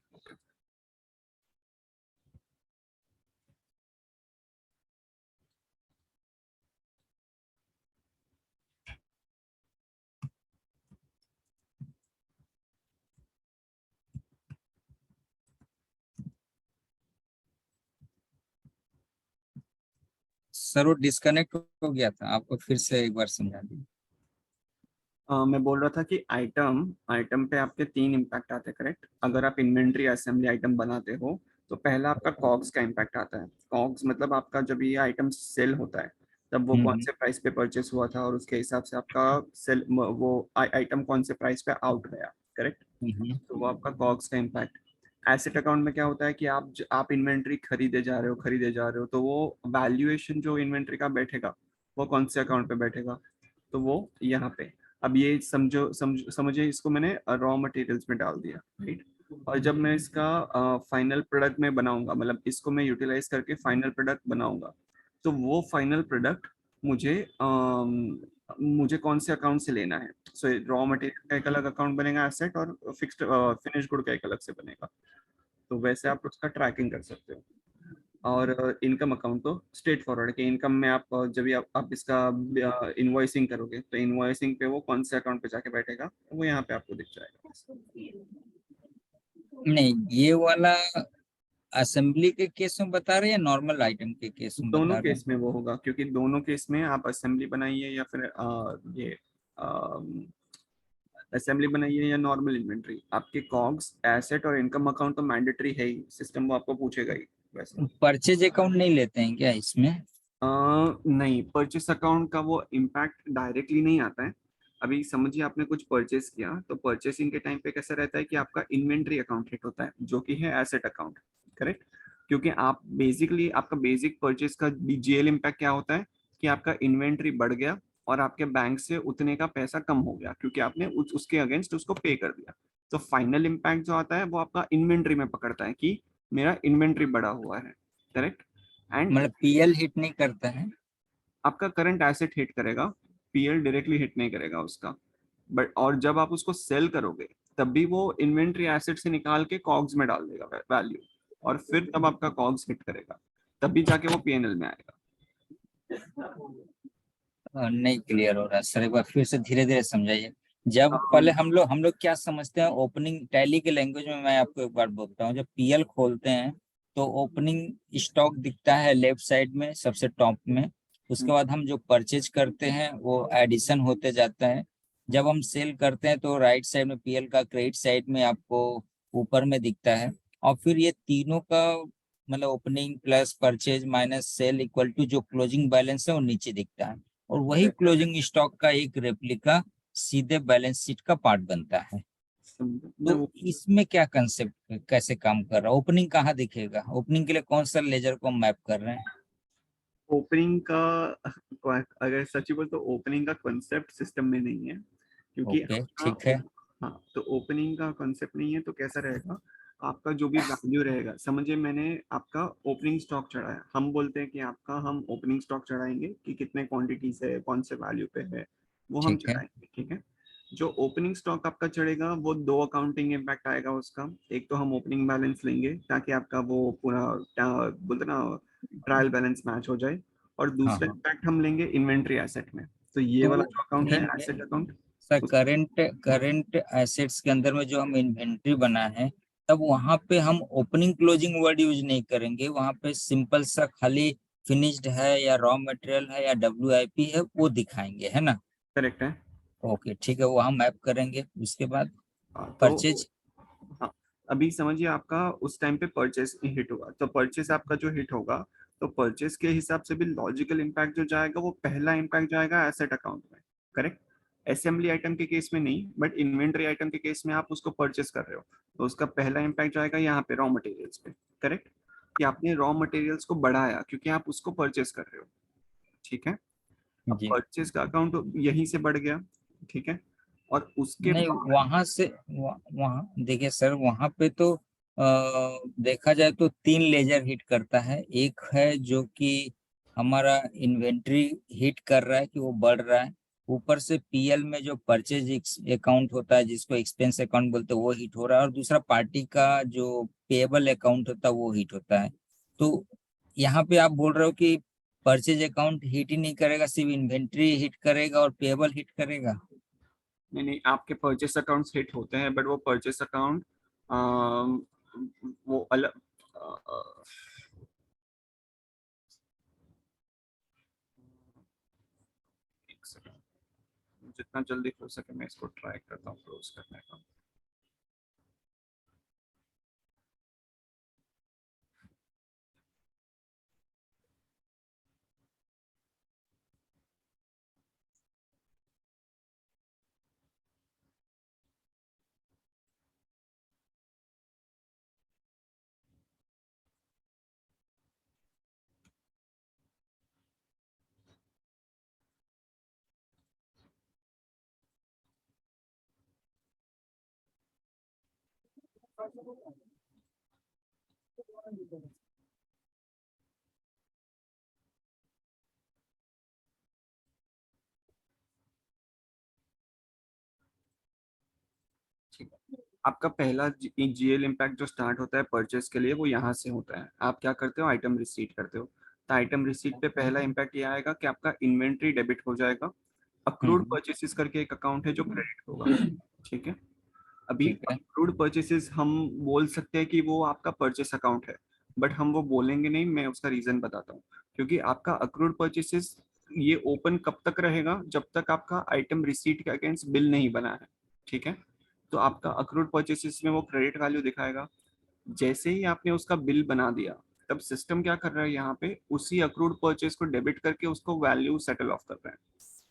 S1: सर वो डिस्कनेक्ट हो गया था, आपको फिर से एक बार समझा दी।
S2: मैं बोल रहा था कि आइटम आइटम पे आपके 3 इम्पैक्ट आते हैं, करेक्ट? अगर आप इन्वेंट्री असेंबली आइटम बनाते हो तो पहला आपका कॉग्स का इम्पैक्ट आता है। कॉग्स मतलब आपका जब ये आइटम सेल होता है तब वो कौन
S1: हम्म।
S2: से प्राइस पे परचेस हुआ था और उसके हिसाब से आपका सेल वो आइटम कौन से प्राइस पे आउट गया, करेक्ट?
S1: हम्म।
S2: तो वो आपका कॉग्स का इम्पैक्ट। एसेट अकाउंट में क्या होता है कि आप इन्वेंट्री खरीदे जा रहे हो, तो वो वैल्यूएशन जो इन्वेंट्री का बैठेगा वो कौन से अकाउंट पे बैठेगा, तो वो यहाँ पे। अब ये समझे इसको मैंने रॉ मटेरियल्स में डाल दिया, राइट? और जब मैं इसका फाइनल प्रोडक्ट में बनाऊंगा, मतलब इसको मैं यूटिलाइज करके फाइनल प्रोडक्ट बनाऊंगा, तो वो फाइनल प्रोडक्ट मुझे मुझे कौन से अकाउंट से लेना है। सो रॉ मटेरियल का एक अलग अकाउंट बनेगा एसेट, और फिक्स्ड फिनिश गुड का एक अलग से बनेगा। तो वैसे आप उसका ट्रैकिंग कर सकते हो। और इनकम अकाउंट तो स्ट्रेट फॉरवर्ड के इनकम में आप जब भी आप इसका इनवॉइसिंग करोगे तो इनवॉइसिंग पे वो कौन से अकाउंट पे जाके बैठेगा वो यहाँ पे आपको दिख जाएगा।
S1: नहीं ये वाला असेंबली के केस में बता रहे हैं या नॉर्मल आइटम के केस में
S2: दोनों
S1: बता रहे
S2: केस
S1: हैं?
S2: में वो होगा, क्योंकि दोनों केस में आप असेंबली बनाइए या फिर ये असेंबली बनाइए या नॉर्मल इन्वेंट्री, आपके कॉग्स, एसेट और इनकम अकाउंट तो मैंडेटरी है ही, सिस्टम वो आपको पूछेगा ही वैसे।
S1: परचेज अकाउंट नहीं लेते हैं क्या इसमें?
S2: नहीं, परचेस अकाउंट का वो इम्पैक्ट डायरेक्टली नहीं आता है। अभी समझिए आपने कुछ परचेस किया तो परचेसिंग के टाइम पे कैसा रहता है कि आपका इन्वेंट्री अकाउंट हिट होता है जो कि है एसेट अकाउंट, करेक्ट। क्योंकि आप बेसिकली आपका बेसिक परचेस का जीएल इम्पैक्ट क्या होता है कि आपका इन्वेंट्री बढ़ गया और आपके बैंक से उतने का पैसा कम हो गया क्योंकि आपने उसके अगेंस्ट उसको पे कर दिया। तो फाइनल इम्पैक्ट जो आता है वो आपका इन्वेंट्री में पकड़ता है कि मेरा इन्वेंट्री बढ़ा हुआ है, करेक्ट। एंड
S1: मतलब पीएल हिट नहीं करता है?
S2: आपका करंट एसेट हिट करेगा, पीएल डायरेक्टली हिट नहीं करेगा उसका। बट और जब आप उसको सेल करोगे तब भी वो इन्वेंट्री एसेट से निकाल के कॉग्स में डाल देगा वैल्यू, और फिर तब आपका कॉग्स हिट करेगा, तभी जाके वो पीएनएल में आएगा।
S1: नहीं क्लियर हो रहा सर, एक बार फिर से धीरे धीरे समझाइए। जब पहले हम लोग क्या समझते हैं, ओपनिंग टैली के लैंग्वेज में मैं आपको एक बार बोलता हूँ, जब पीएल खोलते हैं तो ओपनिंग स्टॉक दिखता है लेफ्ट साइड में सबसे टॉप में। उसके बाद हम जो परचेज करते हैं वो एडिशन होते जाता है। जब हम सेल करते हैं तो राइट साइड में पीएल का क्रेडिट साइड में आपको ऊपर में दिखता है। और फिर ये तीनों का मतलब opening plus purchase minus sale equal to जो क्लोजिंग बैलेंस है वो नीचे दिखता है। और वही क्लोजिंग स्टॉक का एक रेप्लिका सीधे बैलेंस शीट का पार्ट बनता है।
S2: मैं
S1: तो इसमें क्या कंसेप्ट कैसे काम कर रहा है? ओपनिंग कहाँ दिखेगा? ओपनिंग के लिए कौन सा लेजर को मैप कर रहे हैं?
S2: ओपनिंग का अगर सच बोल तो ओपनिंग का कॉन्सेप्ट सिस्टम में नहीं है क्योंकि
S1: ओके
S2: आपका
S1: ठीक है।
S2: हाँ, तो ओपनिंग का कॉन्सेप्ट नहीं है तो कैसा रहेगा, आपका जो भी वैल्यू रहेगा, समझिए मैंने आपका ओपनिंग स्टॉक चढ़ाया, हम बोलते हैं कि आपका हम ओपनिंग स्टॉक चढ़ाएंगे कि कितने क्वांटिटीज है कौन से वैल्यू पे है, वो हम
S1: ठीक है।
S2: चढ़ाएंगे, ठीक है। जो ओपनिंग स्टॉक आपका चढ़ेगा वो दो अकाउंटिंग इम्पैक्ट आएगा उसका। एक तो हम ओपनिंग बैलेंस लेंगे ताकि आपका वो पूरा बोलते ना ट्रायल बैलेंस मैच हो जाए, और
S1: हाँ
S2: दूसरा
S1: हाँ।
S2: इम्पैक्ट हम लेंगे इन्वेंट्री एसेट में। तो ये
S1: तो
S2: वाला जो अकाउंट है
S1: नहीं
S2: asset account,
S1: sir, current current assets के अंदर में जो हम इन्वेंट्री बना है, तब वहां पे हम ओपनिंग क्लोजिंग वर्ड यूज नहीं करेंगे। वहां पे सिंपल सा खाली फिनिश्ड है या रॉ मटेरियल है या डब्ल्यूआईपी है वो दिखाएंगे, है ना?
S2: करेक्ट है।
S1: ओके ठीक है, वो हम मैप करेंगे। उसके बाद
S2: तो
S1: परचेज।
S2: हाँ, अभी समझिए आपका उस टाइम पे परचेस हिट हुआ, तो परचेस आपका जो हिट होगा तो परचेस के हिसाब से भी लॉजिकल इम्पैक्ट जो जाएगा वो पहला इम्पैक्ट जाएगा एसेट अकाउंट में, करेक्ट। असेंबली आइटम के केस में नहीं, बट इन्वेंट्री आइटम के केस में आप उसको परचेस कर रहे हो तो उसका पहला इम्पैक्ट जाएगा यहाँ पे रॉ मटेरियल्स पे, करेक्ट। कि आपने रॉ मटेरियल्स को बढ़ाया क्योंकि आप उसको परचेस कर रहे हो, ठीक है। अब
S1: जी।
S2: परचेस का अकाउंट यहीं से बढ़ गया, ठीक है। और उसके
S1: नहीं
S2: बाद
S1: वहां से वहां देखिए सर, वहां पे तो देखा जाए तो तीन लेजर हिट करता है। एक है जो कि हमारा इन्वेंट्री हिट कर रहा है कि वो बढ़ रहा है। ऊपर से पीएल में जो परचेज अकाउंट होता है जिसको एक्सपेंस अकाउंट बोलते हैं वो हिट हो रहा है। और दूसरा पार्टी का जो पेएबल अकाउंट होता है वो हिट होता है। तो यहाँ पे आप बोल रहे हो कि परचेज अकाउंट हिट ही नहीं करेगा, सिर्फ इन्वेंट्री हिट करेगा और पेएबल हिट करेगा?
S2: नहीं नहीं, आपके परचेस अकाउंट्स हिट होते हैं बट वो परचेस अकाउंट वो अलग एक सेकंड, जितना जल्दी हो सके मैं इसको ट्राई करता हूँ क्लोज करने का। ठीक है, आपका पहला जीएल इम्पैक्ट जो स्टार्ट होता है परचेस के लिए वो यहाँ से होता है। आप क्या करते हो, आइटम रिसीट करते हो, तो आइटम रिसीट पे पहला इम्पैक्ट ये आएगा कि आपका इन्वेंट्री डेबिट हो जाएगा। अक्रूड
S1: हम्म।
S2: परचेसेस करके एक अकाउंट है जो क्रेडिट होगा, ठीक है। अभी
S1: ठीक है।
S2: अक्रूड परचेसेस हम बोल सकते हैं कि वो आपका परचेस अकाउंट है, बट हम वो बोलेंगे नहीं, मैं उसका रीजन बताता हूँ। क्योंकि आपका अक्रूड परचेसेस ये ओपन कब तक रहेगा, जब तक आपका आइटम रिसीट के अगेंस्ट बिल नहीं बना है, ठीक है। तो आपका अक्रूड परचेसेस में वो क्रेडिट वैल्यू दिखाएगा। जैसे ही आपने उसका बिल बना दिया, तब सिस्टम क्या कर रहा है, यहाँ पे उसी अक्रूड परचेस को डेबिट करके उसको वैल्यू सेटल ऑफ कर रहा है,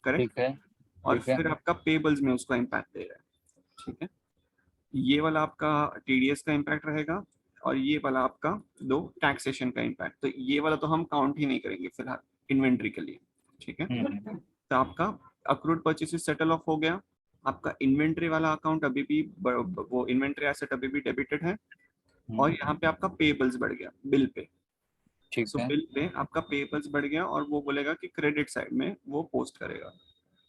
S2: करेक्ट।
S1: ठीक है।
S2: और
S1: ठीक है।
S2: फिर आपका पेबल्स में उसको इम्पैक्ट दे रहा है, ठीक है। ये वाला आपका टीडीएस का इम्पैक्ट रहेगा, और ये वाला आपका दो टैक्सेशन का इम्पैक्ट। तो ये वाला तो हम काउंट ही नहीं करेंगे फिलहाल इन्वेंट्री के लिए, ठीक है। तो आपका अक्रूड परचेसेस सेटल ऑफ हो गया। आपका इन्वेंट्री वाला अकाउंट अभी भी वो इन्वेंट्री एसेट अभी भी डेबिटेड है, और यहाँ पे आपका पेबल्स बढ़ गया बिल पे।
S1: ठीक
S2: सो
S1: है।
S2: बिल पे आपका पेबल्स बढ़ गया, और वो बोलेगा कि क्रेडिट साइड में वो पोस्ट करेगा।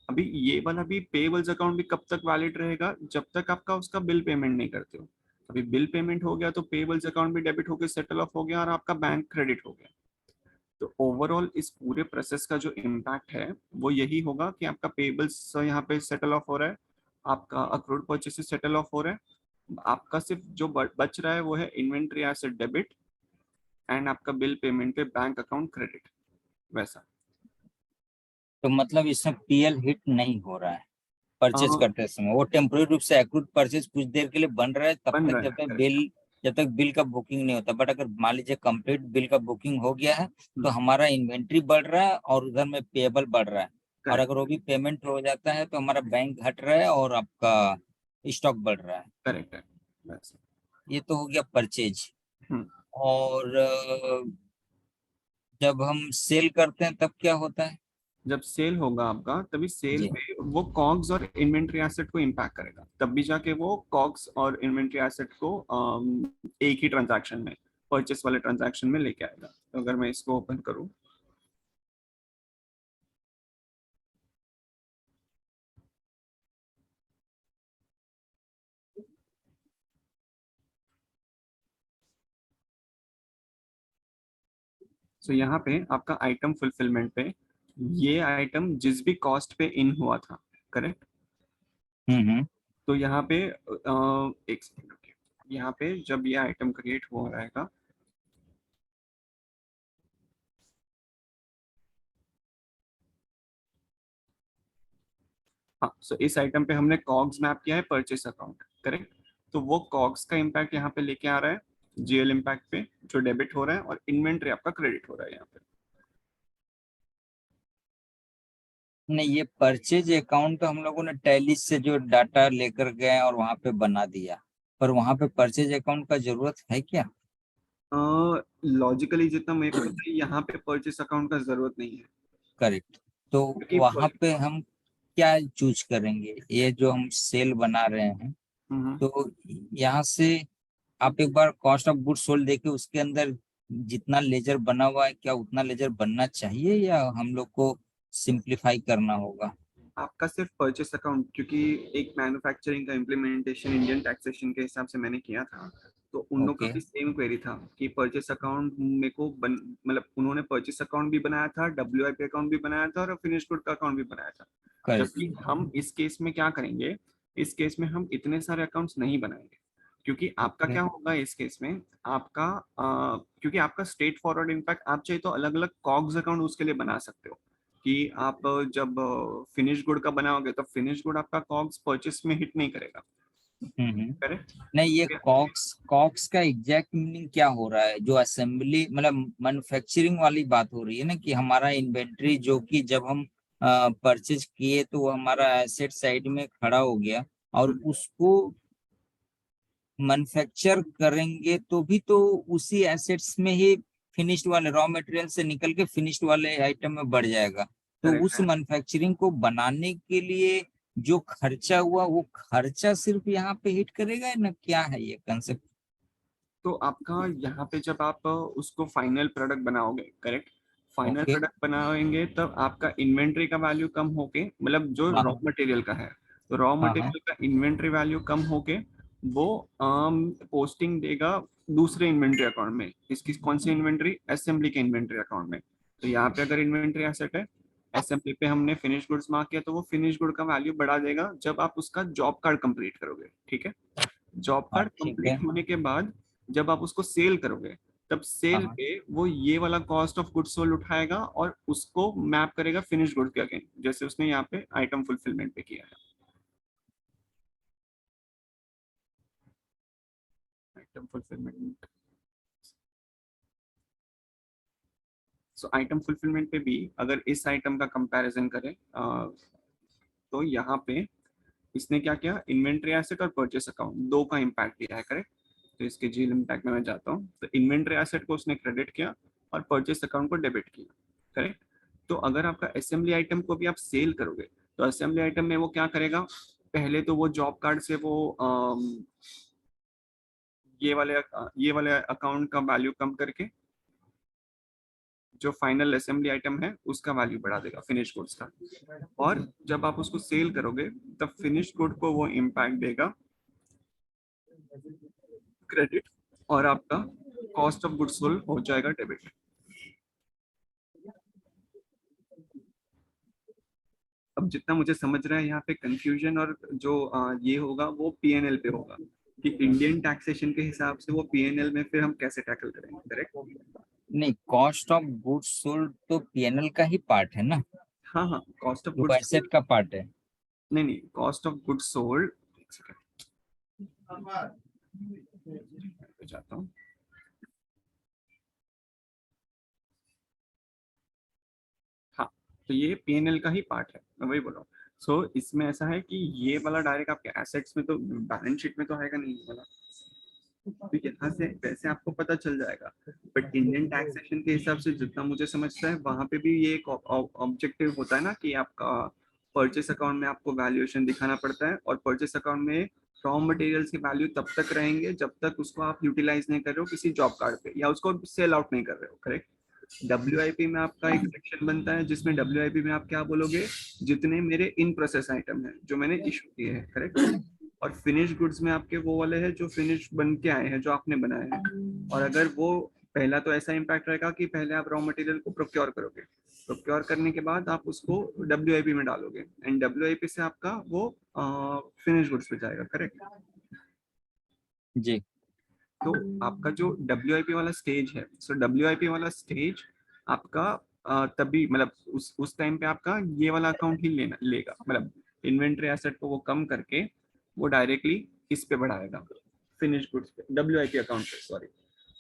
S2: अभी ये वाला भी पेबल्स अकाउंट भी कब तक वैलिड रहेगा, जब तक आपका उसका बिल पेमेंट नहीं करते हो। अभी बिल पेमेंट हो गया तो पेबल्स अकाउंट भी डेबिट होकर सेटल ऑफ हो गया, और आपका बैंक क्रेडिट हो गया। तो ओवरऑल इस पूरे प्रोसेस का जो इम्पैक्ट है वो यही होगा कि आपका पेबल्स यहाँ पे सेटल ऑफ हो रहा है, आपका अक्रूड परचेसेस सेटल ऑफ हो रहा है, आपका सिर्फ जो बच रहा है वो है इन्वेंट्री एसेट डेबिट, एंड आपका बिल पेमेंट पे बैंक अकाउंट क्रेडिट, वैसा।
S1: तो मतलब इसमें पीएल हिट नहीं हो रहा है परचेज
S2: हाँ,
S1: करते समय, वो टेम्पोररी रूप से एक्रूड परचेज कुछ देर के लिए बन रहा है तब
S2: बन
S1: तक
S2: रहा है, correct।
S1: जब तक बिल का बुकिंग नहीं होता। बट अगर मान लीजिए कंप्लीट बिल का बुकिंग हो गया है तो हमारा इन्वेंट्री बढ़ रहा है और उधर में पेएबल बढ़ रहा है, और
S2: करेक्ट
S1: अगर वो भी पेमेंट हो जाता है तो हमारा बैंक घट रहा है और आपका स्टॉक बढ़ रहा है।
S2: करेक्ट है, वैसा।
S1: ये तो हो गया परचेज।
S2: हम्म।
S1: और जब हम सेल करते हैं तब क्या होता है?
S2: जब सेल होगा आपका, तभी सेल
S1: जी।
S2: पे वो कॉग्स और इन्वेंट्री एसेट को इम्पैक्ट करेगा, तब भी जाके वो कॉग्स और इन्वेंट्री एसेट को एक ही ट्रांजैक्शन में, परचेस वाले ट्रांजैक्शन में लेके आएगा। तो अगर मैं इसको ओपन करूं, तो यहाँ पे आपका आइटम फुलफिलमेंट पे ये आइटम जिस भी कॉस्ट पे इन हुआ था, करेक्ट।
S1: हम्म।
S2: तो यहाँ पे एक सेकंड, ओके। यहाँ पे जब ये आइटम क्रिएट हुआ रहेगा, हाँ, सो इस आइटम पे हमने कॉग्स मैप किया है परचेस अकाउंट, करेक्ट। तो वो कॉग्स का इम्पैक्ट यहाँ पे लेके आ रहा है जीएल इम्पैक्ट पे, जो डेबिट हो रहा है, और इन्वेंट्री आपका क्रेडिट हो रहा है यहाँ पे।
S1: नहीं, ये परचेज अकाउंट तो हम लोगों ने टैली से जो डाटा लेकर गए और वहां पे बना दिया, पर वहां पे परचेज अकाउंट का जरूरत है क्या?
S2: लॉजिकली जितना मेरे को पता है, यहाँ पे परचेस अकाउंट का जरूरत नहीं है,
S1: करेक्ट। तो
S2: क्योंकि
S1: वहां पे हम क्या चूज करेंगे? ये जो हम सेल बना रहे हैं,
S2: हम्म,
S1: तो यहाँ से आप एक बार कॉस्ट ऑफ गुड्स सोल्ड देके उसके अंदर जितना लेजर बना हुआ है क्या उतना लेजर बनना चाहिए या हम लोग को सिंप्लीफाई करना होगा?
S2: आपका सिर्फ परचेस अकाउंट, क्योंकि एक मैन्युफैक्चरिंग का इम्प्लीमेंटेशन इंडियन टैक्सेशन के हिसाब से मैंने किया था, तो उन लोग का
S1: ओके।
S2: भी सेम क्वेरी था कि परचेस अकाउंट मेरे को मतलब उन्होंने परचेस अकाउंट भी बनाया था, डब्ल्यूआईपी अकाउंट भी बनाया था, और फिनिश गुड का अकाउंट भी बनाया था। जबकि
S1: करेक्ट।
S2: हम इस केस में क्या करेंगे, इस केस में हम इतने सारे अकाउंट्स नहीं बनाएंगे, क्योंकि आपका
S1: ओके।
S2: क्या होगा इस केस में, आपका क्योंकि आपका स्ट्रेट फॉरवर्ड इम्पैक्ट, आप चाहे तो अलग अलग कॉग्स अकाउंट उसके लिए बना सकते हो, कि आप जब फिनिश गुड का बनाओगे तो फिनिश गुड आपका कॉग्स परचेस में हिट नहीं करेगा,
S1: हम्म।
S2: करेक्ट।
S1: नहीं, ये कॉक्स कॉक्स का एग्जैक्ट मीनिंग क्या हो रहा है? जो असेंबली मतलब मैन्युफैक्चरिंग वाली बात हो रही है ना, कि हमारा इन्वेंट्री जो कि जब हम परचेज किए तो वो हमारा एसेट साइड में खड़ा हो गया, और उसको मैन्युफैक्चर करेंगे तो भी तो उसी एसेट्स में ही फिनिश्ड वाले रॉ मटेरियल से निकल के फिनिश्ड वाले आइटम में बढ़ जाएगा। तो
S2: करेक्ट
S1: उस
S2: है।
S1: मैन्युफैक्चरिंग को बनाने के लिए जो खर्चा हुआ वो खर्चा सिर्फ यहाँ पे हिट करेगा ना, क्या है ये कंसेप्ट?
S2: तो आपका यहाँ पे जब आप उसको फाइनल प्रोडक्ट बनाओगे, करेक्ट, फाइनल
S1: ओके।
S2: प्रोडक्ट बनाएंगे, तब आपका इन्वेंट्री का वैल्यू कम होके, मतलब जो
S1: हाँ
S2: रॉ मटेरियल का है, तो रॉ
S1: हाँ हाँ।
S2: मटेरियल का इन्वेंट्री वैल्यू कम होके वो पोस्टिंग देगा दूसरे इन्वेंट्री अकाउंट में। इसकी कौन सी इन्वेंट्री, असेंबली के इन्वेंट्री अकाउंट में। तो यहाँ पे अगर इन्वेंट्री एसेट है, असेंबली पे हमने फिनिश गुड्स मार्क किया, तो वो फिनिश गुड का वैल्यू बढ़ा देगा जब आप उसका जॉब कार्ड कंप्लीट करोगे, ठीक है। जॉब
S1: हाँ
S2: कार्ड
S1: ठीक है।
S2: कंप्लीट होने के बाद जब आप उसको सेल करोगे, तब
S1: हाँ
S2: सेल
S1: हाँ।
S2: पे वो ये वाला कॉस्ट ऑफ गुड्स सोल्ड उठाएगा और उसको मैप करेगा फिनिश गुड के अगेन, जैसे उसने यहाँ पे आइटम फुलफिलमेंट पे किया है। आइटम फुलफिलमेंट, सो आइटम फुलफिलमेंट पे भी अगर इस आइटम का कंपैरिजन करें तो यहाँ पे इसने क्या किया, इन्वेंट्री एसेट और परचेस अकाउंट दो का इम्पैक्ट दिया है, करेक्ट। तो इसके जीएल इम्पैक्ट में मैं जाता हूँ, तो इन्वेंट्री एसेट को उसने क्रेडिट किया और परचेस अकाउंट को डेबिट किया, करेक्ट। तो अगर आपका असेंबली आइटम को भी आप सेल करोगे तो असेंबली आइटम में वो क्या करेगा, पहले तो वो जॉब कार्ड से वो ये वाले अकाउंट का वैल्यू कम करके जो फाइनल असेंबली आइटम है उसका वैल्यू बढ़ा देगा फिनिश गुड्स का, और जब आप उसको सेल करोगे तब फिनिश गुड को वो इम्पैक्ट देगा क्रेडिट, और आपका कॉस्ट ऑफ गुड्स सोल्ड हो जाएगा डेबिट। अब जितना मुझे समझ रहा है यहाँ पे कंफ्यूजन और जो ये होगा वो पीएनएल पे होगा कि इंडियन टैक्सेशन के हिसाब से वो पीएनएल में फिर हम कैसे टैकल करेंगे, करेक्ट।
S1: नहीं, कॉस्ट ऑफ गुड्स सोल्ड तो पीएनएल का ही पार्ट है ना,
S2: हाँ हाँ, कॉस्ट ऑफ
S1: जो
S2: गुड्स,
S1: एसेट का पार्ट है।
S2: नहीं नहीं, कॉस्ट ऑफ गुड्स सोल्ड, जाता हूँ, हाँ, तो ये पीएनएल का ही पार्ट है, मैं वही बोल रहा हूँ। सो इसमें ऐसा है कि ये वाला डायरेक्ट आपके एसेट्स में तो बैलेंस शीट में तो आएगा नहीं वाला, क्योंकि यहाँ से वैसे आपको पता चल जाएगा, बट इंडियन टैक्सेशन के हिसाब से जितना मुझे समझता है वहां पे भी ये एक ऑब्जेक्टिव होता है ना कि आपका परचेस अकाउंट में आपको वैल्यूएशन दिखाना पड़ता है, और परचेस अकाउंट में रॉ मटेरियल्स की वैल्यू तब तक रहेंगे जब तक उसको आप यूटिलाइज नहीं कर रहे हो किसी जॉब कार्ड पे या उसको सेल आउट नहीं कर रहे हो, करेक्ट। डब्ल्यूआईपी में आपका एक सेक्शन बनता है जिसमें डब्ल्यूआईपी में आप क्या बोलोगे, जितने मेरे इन प्रोसेस आइटम है जो मैंने इशू किए हैं, करेक्ट। और फिनिश गुड्स में आपके वो वाले हैं जो फिनिश बन के आए हैं, जो आपने बनाए हैं। और अगर वो पहला तो ऐसा इम्पैक्ट रहेगा कि पहले आप रॉ मटेरियल को प्रोक्योर करोगे, प्रोक्योर करने के बाद आप उसको डब्ल्यूआईपी में डालोगे, एंड डब्ल्यूआईपी से आपका वो फिनिश गुड्स पे जाएगा, करेक्ट।
S1: जी।
S2: तो आपका जो डब्ल्यूआईपी वाला स्टेज है, सो डब्ल्यूआईपी वाला स्टेज आपका तभी मतलब उस टाइम पे आपका ये वाला अकाउंट ही लेगा, मतलब इन्वेंट्री एसेट को वो कम करके वो डायरेक्टली इस पे बढ़ाएगा, फिनिश गुड्स पे, डब्ल्यूआईपी अकाउंट पे, सॉरी,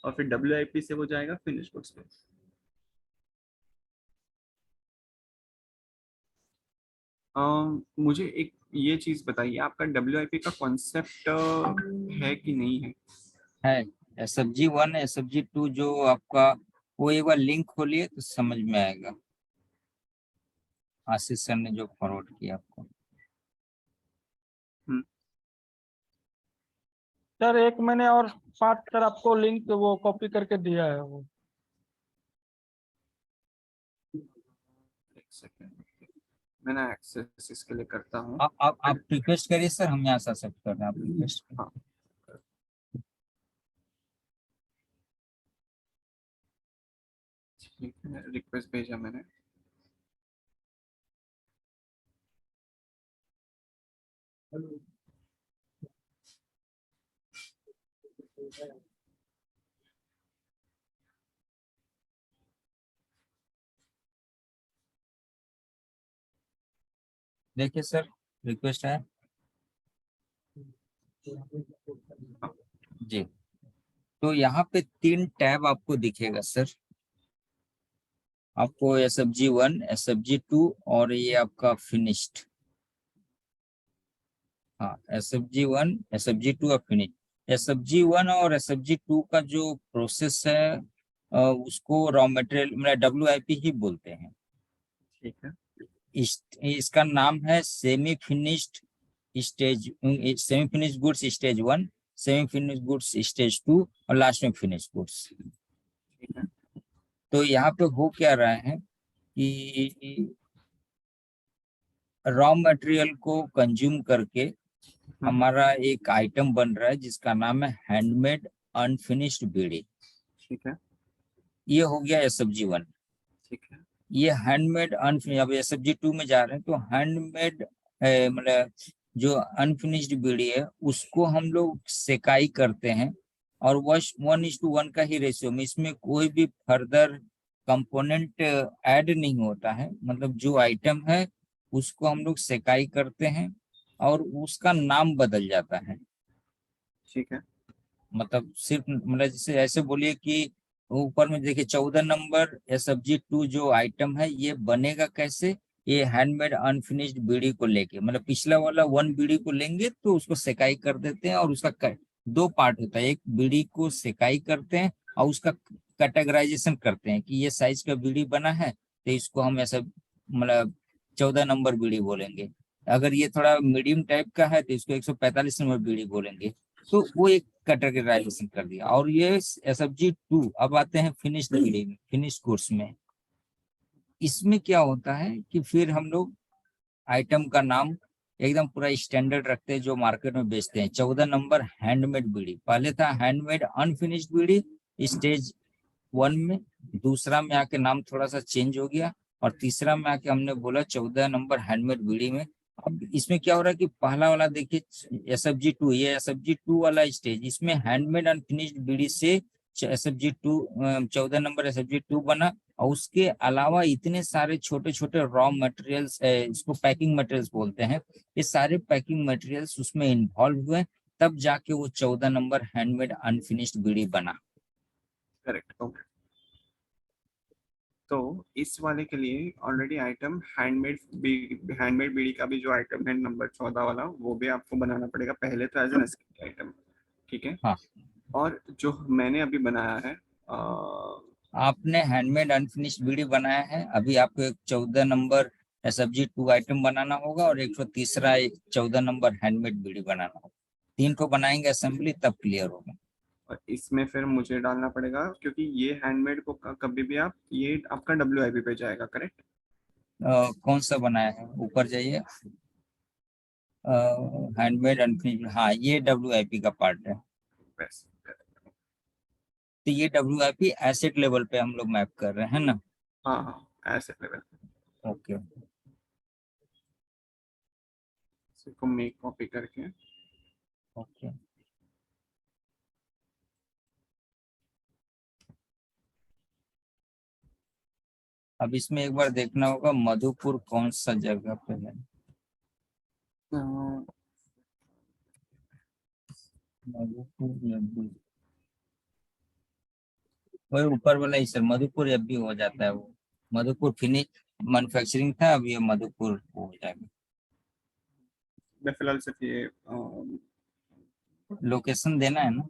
S2: और फिर डब्ल्यूआईपी से वो जाएगा फिनिश गुड्स पे। मुझे एक ये चीज बताइए, आपका डब्ल्यूआईपी का कॉन्सेप्ट है कि नहीं है?
S1: है SFG1 SFG2 जो आपका, वो एक बार लिंक खोलिए तो समझ में आएगा। आशीष सर ने जो फॉरवर्ड किया आपको।
S4: सर एक मैंने और पार्ट सर आपको लिंक वो कॉपी करके दिया है वो।
S2: एक सेकेंड, मैं ना एक्सेस इसके लिए करता हूँ।
S1: आप रिक्वेस्ट करिए सर, हम यहाँ से एक्सेप्ट कर रहे हैं, आप रिक्वेस्ट करिए।
S2: हाँ, ठीक है, रिक्वेस्ट भेजा मैंने।
S1: देखिए सर, रिक्वेस्ट है जी। तो यहाँ पे 3 टैब आपको दिखेगा सर, आपको SFG1 SFG2 और ये आपका फिनिश्ड। हाँ, SFG1 SFG2 और फिनिश। SFG1 और SFG2 का जो प्रोसेस है उसको रॉ मटेरियल मतलब WIP ही बोलते हैं।
S2: ठीक है,
S1: इसका नाम है semi finished stage, semi finished goods stage 1, semi finished goods stage 2 और लास्ट में फिनिश्ड गुड्स।
S2: ठीक है,
S1: तो यहाँ पे हो क्या रहा है कि रॉ मटेरियल को कंज्यूम करके हमारा एक आइटम बन रहा है जिसका नाम है हैंडमेड अनफिनिश्ड बीड़ी।
S2: ठीक है,
S1: ये हो गया SFG1।
S2: ठीक है,
S1: ये हैंडमेड अनफिनिश, अब SFG2 में जा रहे हैं तो हैंडमेड मतलब जो अनफिनिश्ड बीड़ी है उसको हम लोग सेकाई करते हैं, और 1:1 का ही रेशियो में, इसमें कोई भी फर्दर कंपोनेंट ऐड नहीं होता है। मतलब जो आइटम है उसको हम लोग सेकाई करते हैं और उसका नाम बदल जाता है।
S2: ठीक है,
S1: मतलब सिर्फ मतलब जैसे ऐसे बोलिए कि ऊपर में देखिए 14 नंबर SFG2 जो आइटम है ये बनेगा कैसे। ये हैंडमेड अनफिनिश्ड बीड़ी को लेके मतलब पिछला वाला 1 बीड़ी को लेंगे तो उसको सेकाई कर देते हैं और उसका दो पार्ट होता है। एक बीड़ी को सेकाई करते हैं और उसका कैटेगराइजेशन करते हैं कि ये साइज का बीड़ी बना है तो इसको हम ऐसा मतलब 14 नंबर बीड़ी बोलेंगे। अगर ये थोड़ा मीडियम टाइप का है तो इसको 145 नंबर बीड़ी बोलेंगे। तो वो एक कैटेगराइजेशन कर दिया। और ये SFG2 अब आते हैं फिनिश्ड बीड़ी में, फिनिश कोर्स में। इसमें क्या होता है कि फिर हम लोग आइटम का नाम एकदम पूरा स्टैंडर्ड रखते हैं जो मार्केट में बेचते हैं। 14 नंबर हैंडमेड बीड़ी, पहले था हैंडमेड अनफिनिश्ड बीड़ी स्टेज 1 में, दूसरा में आके नाम थोड़ा सा चेंज हो गया और तीसरा में आके हमने बोला 14 नंबर हैंडमेड बीड़ी में। अब इसमें क्या हो रहा है कि पहला वाला देखिए SFG2, ये SFG2 वाला स्टेज, इसमें हैंडमेड अनफिनिश्ड बीड़ी से SFG2 14 नंबर SFG2 बना। और उसके अलावा इतने सारे छोटे छोटे रॉ मटेरियल्स, इसको पैकिंग मटेरियल्स बोलते हैं, ये सारे पैकिंग मटेरियल्स उसमें इन्वॉल्व हुए, तब जाके वो 14 नंबर हैंडमेड अनफिनिश्ड बीड़ी बना।
S2: Correct, okay. तो इस वाले के लिए ऑलरेडी आइटम हैंडमेड बीड़ी का भी जो आइटम है नंबर 14 वाला, वो भी आपको बनाना पड़ेगा पहले तो एज एन आइटम, ठीक है।
S1: हाँ,
S2: और जो मैंने अभी बनाया है
S1: आपने हैंडमेड अनफिनिश्ड बीड़ी बनाया है, अभी आपको एक 14 नंबर SFG2 आइटम बनाना होगा और एक 14 नंबर हैंडमेड बीड़ी बनाना होगा। 3 को बनाएंगे असेंबली तब क्लियर होगा।
S2: और इसमें फिर मुझे डालना पड़ेगा क्योंकि ये हैंडमेड को कभी भी आप, ये आपका WIP पे जाएगा, करेक्ट।
S1: कौन सा बनाया है, ऊपर जाइए। हैंडमेड अनफिनिश्ड, हाँ ये WIP का पार्ट है।
S2: बस,
S1: तो ये WIP एसेट लेवल पे हम लोग मैप कर रहे हैं ना।
S2: हाँ हाँ, ऐसे लेवल।
S1: ओके।
S2: इसको मैं कॉपी करके
S1: ओके, अब इसमें एक बार देखना होगा मधुपुर कौन सा जगह पे है। मधुपुर एफबी, वही ऊपर वाला ही सर, मधुपुर एफबी हो जाता है वो। मधुपुर फिनिश मैन्युफैक्चरिंग था, अब ये मधुपुर हो जाएगा।
S2: मैं फिलहाल सिर्फ ये
S1: लोकेशन देना है ना।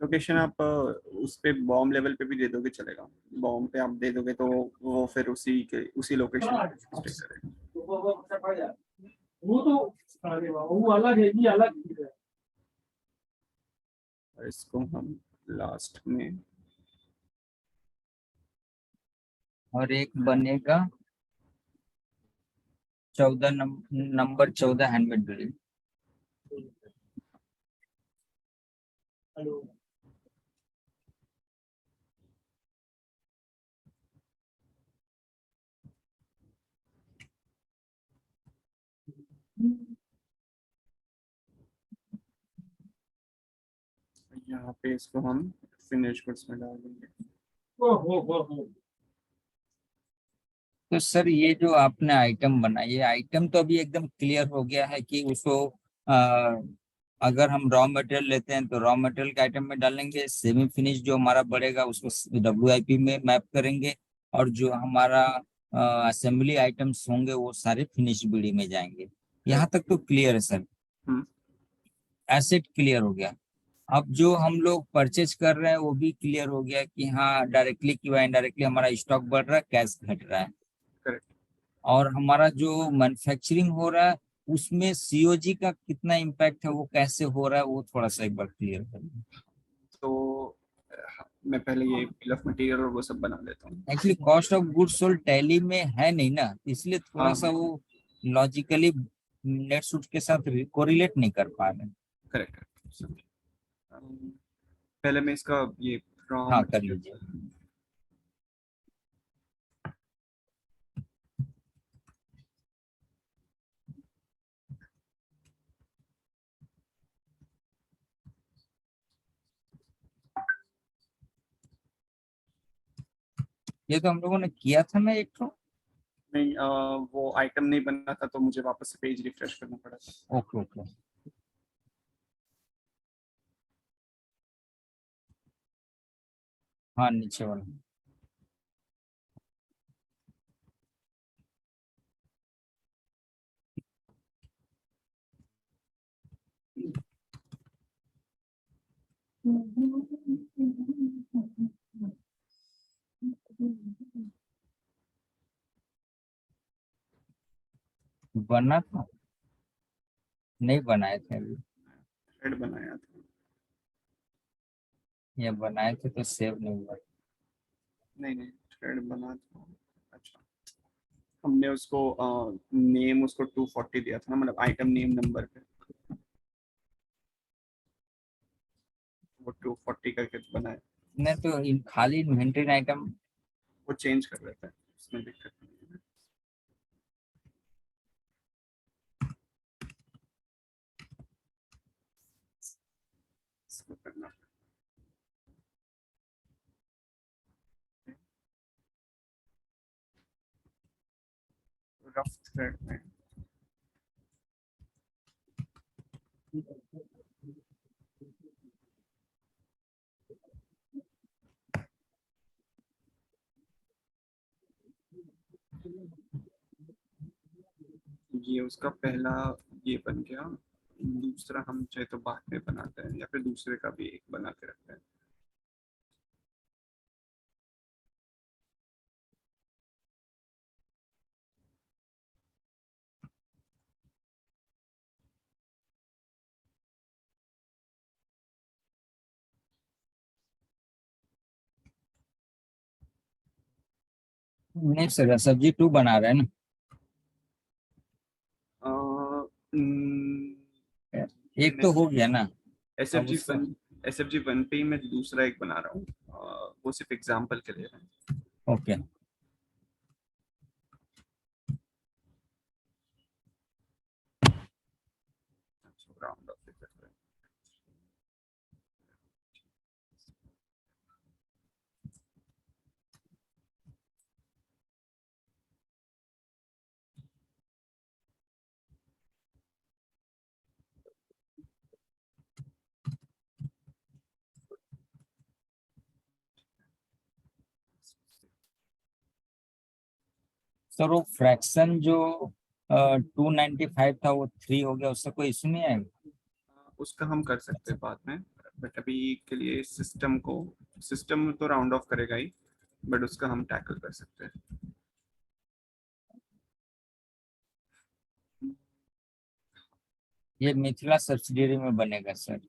S2: लोकेशन आप उस पे बॉम्ब लेवल पे भी दे दोगे चलेगा। बॉम्ब पे आप दे दोगे तो वो फिर उसी लोकेशन पे स्टे करेगा।
S4: वो तो अरे वाह, वो अलग है, ये अलग चीज है।
S2: और इसको हम लास्ट में
S1: और एक बनेगा 14 नंबर 14 हैंडमेड बिल्डिंग।
S4: हेलो।
S2: यहाँ पे इसको हम फिनिश गुड्स में डाल देंगे।
S4: हो।
S1: तो सर ये जो आपने आइटम बनाई, ये आइटम तो अभी एकदम क्लियर हो गया है कि उसको आ, अगर हम रॉ मटेरियल लेते हैं तो रॉ मटेरियल के आइटम में डालेंगे, सेमी फिनिश जो हमारा बढ़ेगा उसको WIP में मैप करेंगे, और जो हमारा असेंबली आइटम्स होंगे वो सारे फिनिश बीड़ी में जाएंगे। यहाँ तक तो क्लियर है सर,
S2: हम्म,
S1: एसेट क्लियर हो गया। अब जो हम लोग परचेज कर रहे हैं वो भी क्लियर हो गया कि हाँ डायरेक्टली कि इनडायरेक्टली हमारा स्टॉक बढ़ रहा है, कैश घट रहा है।
S2: करेक्ट।
S1: और हमारा जो मैन्युफैक्चरिंग हो रहा है उसमें COG का कितना इम्पैक्ट है, वो कैसे हो रहा है, वो थोड़ा सा एक बार क्लियर कर दीजिए।
S2: तो मैं पहले ये बिल ऑफ मटेरियल और वो सब बना लेता हूँ।
S1: Actually cost of goods sold tally में है नहीं ना, इसलिए थोड़ा
S2: हाँ,
S1: सा वो लॉजिकली नेट सूट के साथ कोरिलेट नहीं कर पा रहे हैं।
S2: करेक्ट। पहले मैं इसका ये रॉ
S1: हाँ कर
S2: मटेरियल,
S1: लीजिए। ये तो हम लोगों ने किया था ना एक तो।
S2: नहीं वो आइटम नहीं बना था तो मुझे वापस से पेज रिफ्रेश करना पड़ा था।
S1: Okay okay. हाँ नीचे वाला। बना था, नहीं बनाए थे अभी।
S2: थ्रेड बनाया था।
S1: ये बनाए थे तो सेव नहीं हुआ।
S2: नहीं नहीं, थ्रेड बना था। अच्छा, हमने उसको नेम उसको 240 दिया था ना, मतलब आइटम नेम नंबर पे, वो 240 करके बनाया।
S1: नहीं तो इन खाली इन्वेंटरी आइटम।
S2: वो चेंज कर लेते हैं, उसमें दिक्कत नहीं है। इसको करना रफ थ्रेड में। ये उसका पहला ये बन गया। दूसरा हम चाहे तो बाद में बनाते हैं, या फिर दूसरे का भी एक बना के रखते हैं।
S1: नहीं सर, सब्जी 2 बना रहे हैं ना। एक तो हो गया ना।
S2: एस एफ
S1: अब
S2: जी
S1: उसका
S2: one S F G one पे ही मैं दूसरा एक बना रहा हूँ। वो सिर्फ एग्जाम्पल के लिए है।
S1: ओके।
S2: राउंड ऑफ करते हैं।
S1: सर वो फ्रैक्शन जो 295 था वो 3 हो गया, उससे कोई इशू नहीं आएगा?
S2: उसका हम कर सकते हैं बाद में, बट अभी के लिए सिस्टम तो राउंड ऑफ करेगा ही, बट उसका हम टैकल कर सकते हैं।
S1: ये मिथिला सब्सिडियरी में बनेगा सर,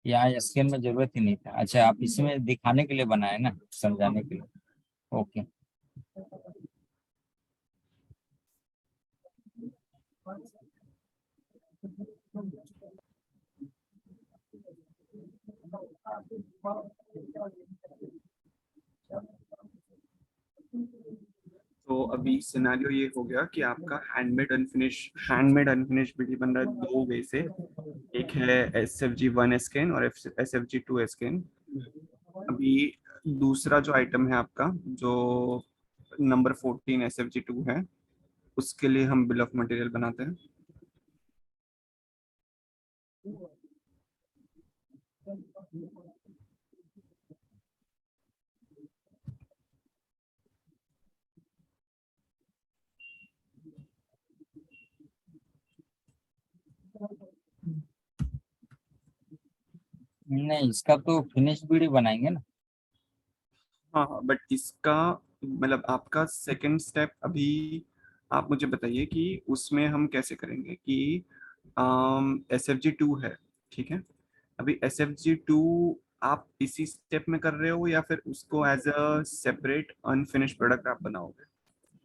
S1: यहाँ एसकेएन में जरूरत ही नहीं था। अच्छा आप इसमें दिखाने के लिए बनाए ना, समझाने के लिए। ओके।
S2: तो अभी सिनेरियो ये हो गया कि आपका हैंडमेड अनफिनिश बिल्डिंग बन रहा है दो वे से। एक है SFG1 एस्केन और SFG2 एस्केन। अभी दूसरा जो आइटम है आपका, जो नंबर 14 SFG2 है, उसके लिए हम बिल ऑफ मटेरियल बनाते हैं।
S1: नहीं इसका तो फिनिश बीड़ी बनाएंगे ना।
S2: हाँ हाँ, बट इसका मतलब आपका सेकंड स्टेप अभी आप मुझे बताइए कि उसमें हम कैसे करेंगे कि SFG2 है, ठीक है। अभी SFG2 आप इसी स्टेप में कर रहे हो, या फिर उसको as a separate unfinish product आप बनाओगे?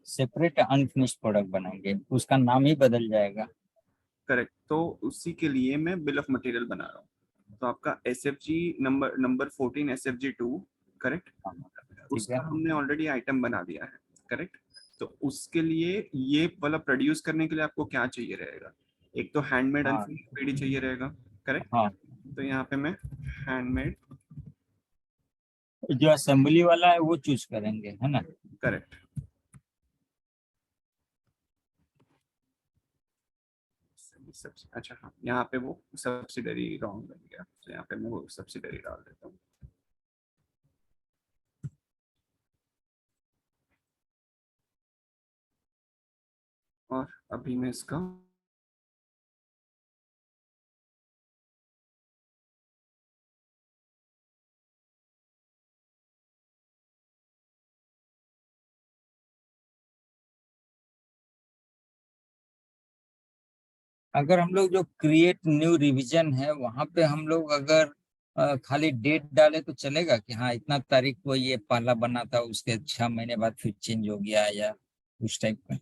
S1: सेपरेट अनफिनिश प्रोडक्ट बनाएंगे, उसका नाम ही बदल जाएगा।
S2: करेक्ट, तो उसी के लिए मैं बिल ऑफ मटेरियल बना रहा हूँ। तो आपका SFG नंबर 14 SFG2, करेक्ट।
S1: हाँ, ठीक है।
S2: उसका हमने ऑलरेडी आइटम बना दिया है, करेक्ट। तो उसके लिए ये वाला प्रोड्यूस करने के लिए आपको क्या चाहिए रहेगा? एक तो हैंडमेड
S1: हाँ
S2: अनफिनिश्ड पीडी चाहिए रहेगा, करेक्ट।
S1: हाँ,
S2: तो यहाँ पे मैं हैंडमेड,
S1: जो असेंबली वाला है वो चूज करेंगे है ना।
S2: करेक्ट। अच्छा हाँ, यहाँ पे वो सब्सिडरी रॉन्ग बन गया, तो यहाँ पे मैं वो सब्सिडरी डाल देता हूँ। और अभी मैं इसका
S1: अगर हम लोग जो क्रिएट न्यू रिवीजन है वहां पे हम लोग अगर खाली डेट डाले तो चलेगा कि हाँ इतना तारीख को ये पहला बना था, उसके 6 महीने बाद फिर चेंज हो गया, या उस टाइप का?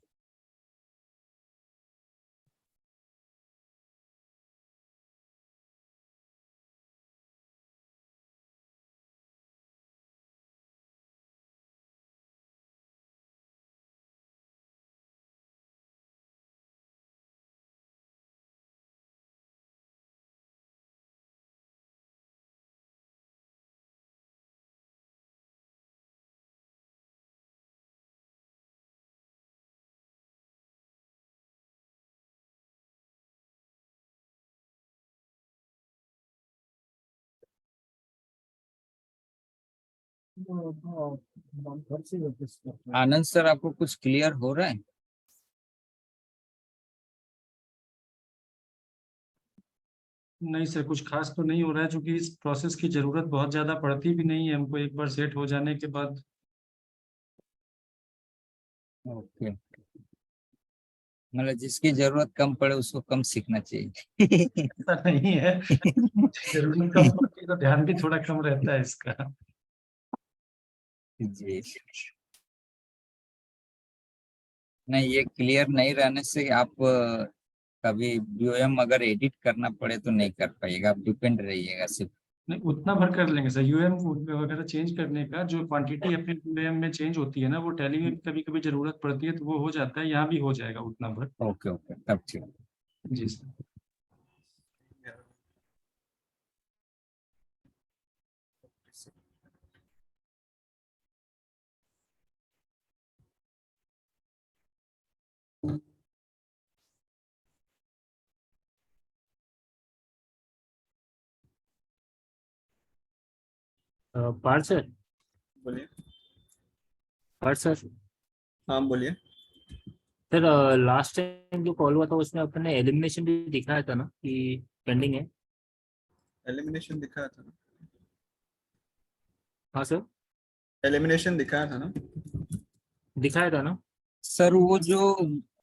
S1: आनंद सर, आपको कुछ क्लियर हो रहा है?
S5: नहीं सर, कुछ खास तो नहीं हो रहा है, क्योंकि इस प्रोसेस की जरूरत बहुत ज्यादा पड़ती भी नहीं है हमको, एक बार सेट हो जाने के बाद।
S1: ओके, मतलब जिसकी जरूरत कम पड़े उसको कम सीखना चाहिए।
S5: ऐसा नहीं है, जरूरत कम पड़ती है तो ध्यान भी थोड़ा कम रहता है इसका।
S1: जी, नहीं ये क्लियर नहीं रहने से आप कभी वीओएम अगर एडिट करना पड़े तो नहीं कर पाइएगा, आप डिपेंड रहिएगा सिर्फ।
S5: नहीं, उतना भर कर लेंगे सर। यूएम वगैरह चेंज करने का जो क्वांटिटी अपने यूएम में चेंज होती है ना, वो टैली में कभी कभी जरूरत पड़ती है तो वो हो जाता है, यहाँ भी हो जाएगा उतना भर।
S1: ओके ओके, तब ठीक।
S5: जी सर।
S3: पार्थ सर।
S2: बोलिए।
S3: पार्थ सर।
S2: हाँ बोलिए।
S3: सर, लास्ट टाइम जो कॉल हुआ था उसमें अपन ने एलिमिनेशन भी दिखाया था ना कि पेंडिंग है।
S2: एलिमिनेशन दिखाया था ना?
S3: हाँ सर,
S2: एलिमिनेशन दिखाया था ना?
S3: दिखाया था ना।
S1: सर वो जो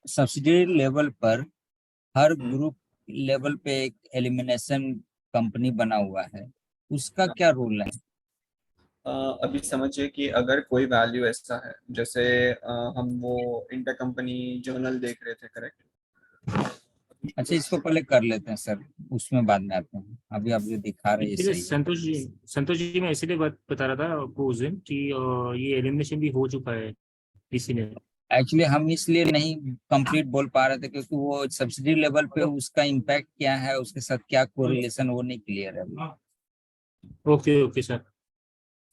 S1: सब्सिडियरी लेवल पर हर
S2: हम्म।
S1: ग्रुप लेवल पे एक एलिमिनेशन कंपनी बना हुआ है, उसका क्या रूल है?
S2: अ, अभी समझिए कि अगर कोई वैल्यू ऐसा है, जैसे हम वो इंटर कंपनी जर्नल देख रहे थे, करेक्ट?
S1: अच्छा, इसको पहले कर लेते हैं सर, उसमें बाद में आते हैं। अभी आप जो दिखा रहे हैं ये
S3: एक्चुअली
S1: सही है।
S3: संतोष जी मैं इसीलिए बात बता रहा था आपको उस दिन कि ये एलिमिनेशन भी हो चुका है किसी ने।
S1: एक्चुअली हम इसलिए नहीं कंप्लीट बोल पा रहे थे क्योंकि वो सब्सिडी लेवल पे उसका इम्पैक्ट क्या है, उसके साथ क्या कोरिलेशन, वो नहीं क्लियर है अभी।
S3: Okay okay sir.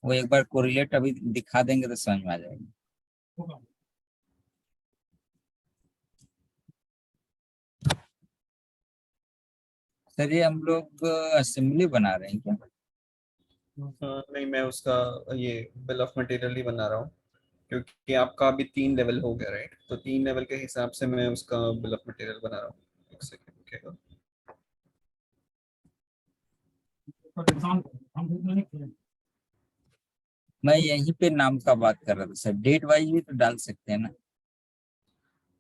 S1: वो एक बार कोरिलेट अभी दिखा देंगे तो समझ में आ जाएगा। सर ये हम लोग असेंबली बना रहे हैं क्या?
S2: नहीं, मैं उसका ये बिल ऑफ मटेरियल ही बना रहा हूँ, क्योंकि आपका अभी 3 लेवल हो गया, राइट? तो 3 लेवल के हिसाब से मैं उसका बिल ऑफ मटेरियल बना रहा हूँ। एक सेकेंड रुकिएगा।
S1: मैं यहीं पे नाम का बात कर रहा था सर, डेट वाइज भी तो डाल सकते हैं ना,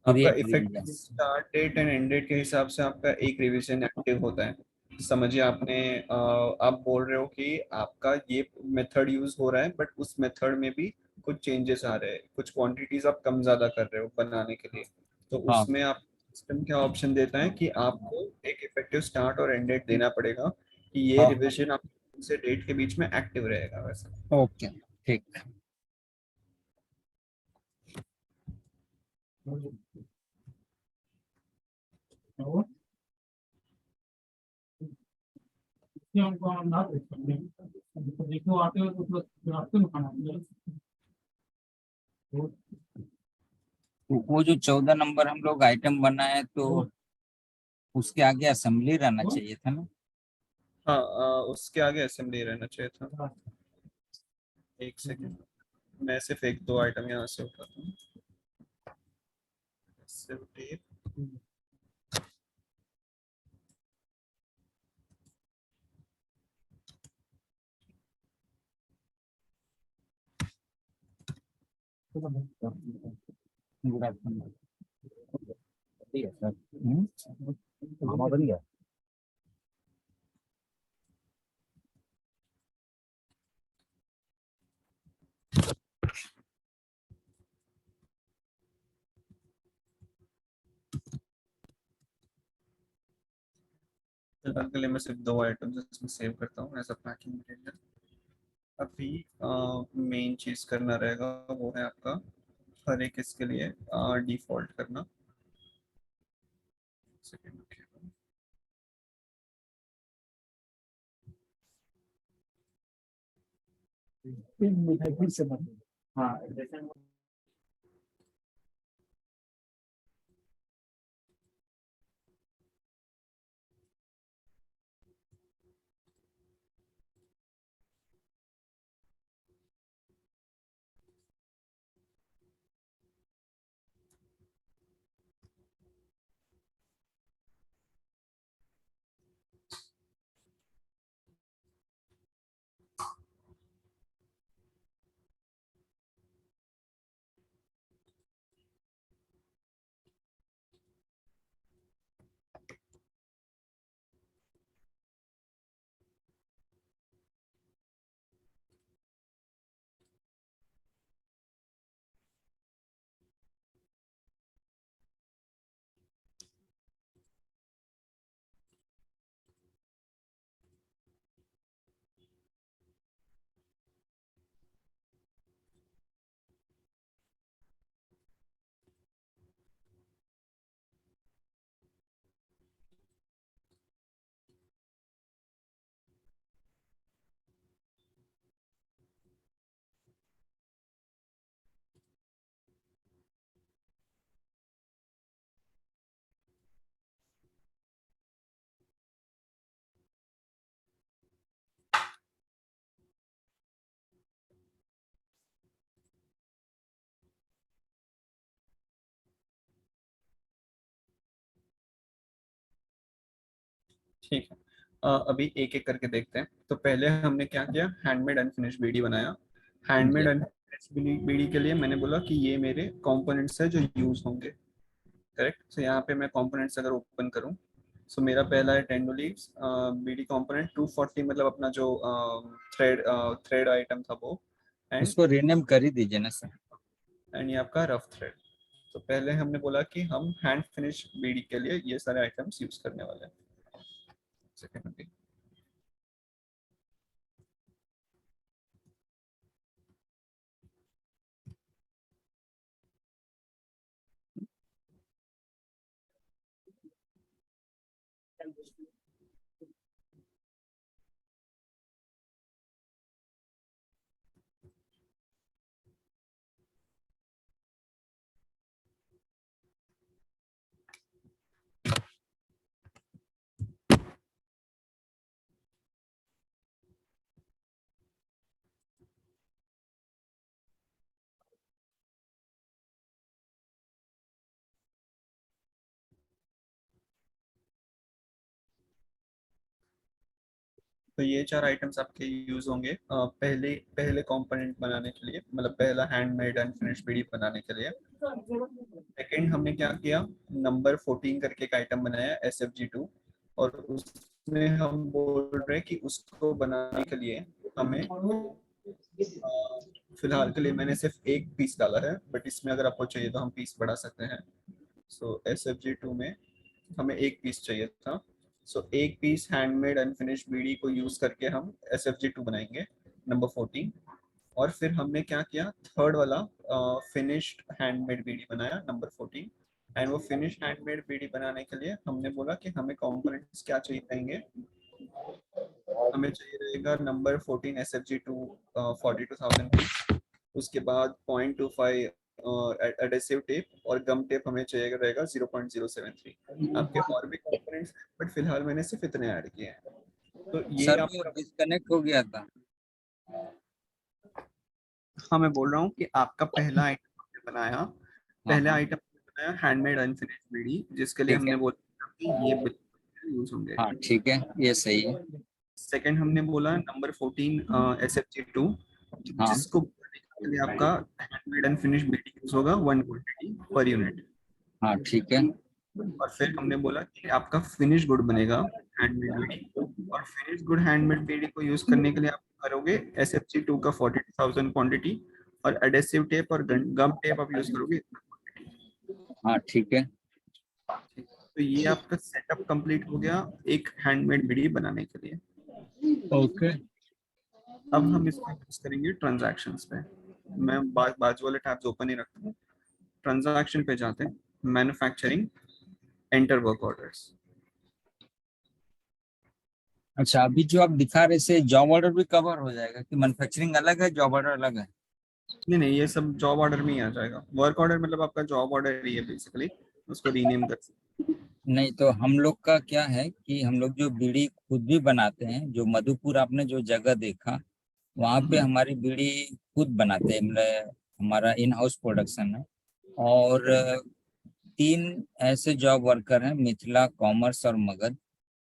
S2: आपका
S1: create
S2: effective
S1: revision.
S2: Start date and end date के हिसाब से आपका एक रिवीजन एक्टिव होता है। समझिए आपने आप बोल रहे हो कि आपका ये मेथड यूज हो रहा है, बट उस मेथड में भी कुछ चेंजेस आ रहे हैं, कुछ क्वांटिटीज आप कम ज्यादा कर रहे हो बनाने के लिए। तो
S1: हाँ,
S2: उसमें आप सिस्टम क्या ऑप्शन देता है कि आपको एक इफेक्टिव स्टार्ट और एंड डेट देना पड़ेगा, कि ये
S1: हाँ,
S2: रिवीजन आप से डेट के बीच में एक्टिव रहेगा वैसा।
S1: ओके, ठीक। वो जो 14 नंबर हम लोग आइटम बनाए तो उसके आगे असेंबली रहना चाहिए था ना?
S2: हाँ, उसके आगे असेंबली रहना चाहिए था। एक सेकेंड, मैं सिर्फ एक दो आइटम यहाँ से उठाता हूँ। Adhesive tape,
S1: good afternoon. बढ़िया सर। मामा बढ़िया।
S2: फिलहाल के लिए मैं सिर्फ 2 आइटम्स इसमें सेव करता हूँ एज अ पैकिंग मटेरियल। अभी मेन चीज करना रहेगा वो है आपका हर एक इसके लिए डिफॉल्ट करना। सेकंड
S3: फिर से मत। हाँ जैसे
S2: ठीक है। अभी एक एक करके देखते हैं। तो पहले हमने क्या किया, हैंडमेड अनफिनिश बीडी बनाया। हैंडमेड
S1: जी।
S2: अनफिनिश बीडी के लिए मैंने बोला कि ये मेरे कंपोनेंट्स है जो यूज होंगे। करेक्ट। सो यहाँ पे मैं कंपोनेंट्स अगर ओपन करूँ, सो मेरा पहला है टेंडो लीव्स बीडी कंपोनेंट 240, मतलब अपना जो थ्रेड थ्रेड आइटम था वो, एंड
S1: उसको रीनेम कर ही दीजिए ना सर।
S2: ये आपका रफ थ्रेड। तो पहले हमने बोला कि हम हैंड फिनिश बीडी के लिए ये सारे आइटम्स यूज करने वाले हैं। सेकेंड तो ये 4 आइटम्स आपके यूज होंगे पहले पहले कंपोनेंट बनाने के लिए, मतलब पहला हैंडमेड अनफिनिश्ड बीडी बनाने के लिए। सेकंड हमने क्या किया, नंबर 14 करके एक आइटम बनाया SFG2, और उसमें हम बोल रहे हैं कि उसको बनाने के लिए हमें फिलहाल के लिए मैंने सिर्फ एक पीस डाला है, बट इसमें अगर आपको चाहिए तो हम पीस बढ़ा सकते हैं। सो SFG2 में हमें एक पीस चाहिए था। सो एक पीस हैंडमेड अनफिनिश्ड बीडी को यूज करके हम SFG2 बनाएंगे नंबर 14। और फिर हमने क्या किया, थर्ड वाला फिनिश्ड हैंडमेड बीडी बनाया नंबर 14। एंड वो फिनिश्ड हैंडमेड बीडी बनाने के लिए हमने बोला कि हमें कंपोनेंट्स क्या चाहिए रहेंगे। हमें चाहिए रहेगा नंबर 14 SFG2 42,000, उसके बाद 0.25 एडेसिव टेप, और गम टेप हमें चाहिए रहेगा 0.073। आपके और भी कंपोनेंट्स, बट फिलहाल मैंने सिर्फ इतने ऐड किए हैं। तो ये
S1: सर वो
S2: आपका,
S1: डिस्कनेक्ट हो गया था।
S2: हाँ मैं बोल रहा हूँ कि आपका पहला आइटम आपने बनाया,
S1: हाँ
S2: पहले
S1: हाँ।
S2: आइटम है हैंडमेड अनफिनिश्ड बीडी, जिसके लिए
S1: ठीक है।
S2: हमने बोला कि ये यूज होंगे।
S1: हाँ ठीक है, ये सही है।
S2: सेकंड हमने बोला नंबर 14 SFG2,
S1: हाँ
S2: जिसको बनाने के लिए आपका हैंडमेड अनफिनिश्ड बीडी यूज होगा 1 क्वांटिटी पर यूनिट।
S1: हाँ ठीक है।
S2: और फिर हमने बोला कि आपका फिनिश गुड बनेगा हैंडमेड बीडी, और फिनिश गुड हैंडमेड बीडी को यूज करने के लिए आप करोगे SFG2 का 42,000 क्वांटिटी, और एडेसिव टेप और गम टेप आप यूज करोगे।
S1: हाँ ठीक है।
S2: तो ये आपका सेटअप कंप्लीट हो गया एक हैंडमेड बीडी बनाने के लिए।
S1: ओके।
S2: अब हम इसको यूज करेंगे ट्रांजैक्शंस पे। मैं बाजू वाले टैब्स ओपन ही रखता हूँ। ट्रांजैक्शन पे जाते हैं, मैन्युफैक्चरिंग, एंटर वर्क ऑर्डर्स।
S1: अच्छा, अभी जो आप दिखा रहे से जॉब ऑर्डर भी कवर हो जाएगा कि मैन्युफैक्चरिंग अलग है, जॉब ऑर्डर अलग है?
S2: नहीं नहीं, ये सब जॉब ऑर्डर में ही आ जाएगा। वर्क ऑर्डर मतलब आपका जॉब ऑर्डर ही है बेसिकली, उसको रीनेम कर सकते
S1: नहीं तो हम लोग का क्या है कि हम लोग जो बीड़ी खुद भी बनाते हैं, जो मधुपुर आपने जो जगह देखा वहाँ पे
S2: हैं।
S1: हमारी बीड़ी खुद बनाते हैं, मतलब हमारा इन हाउस प्रोडक्शन है। और 3 ऐसे जॉब वर्कर हैं, मिथिला, कॉमर्स और मगध।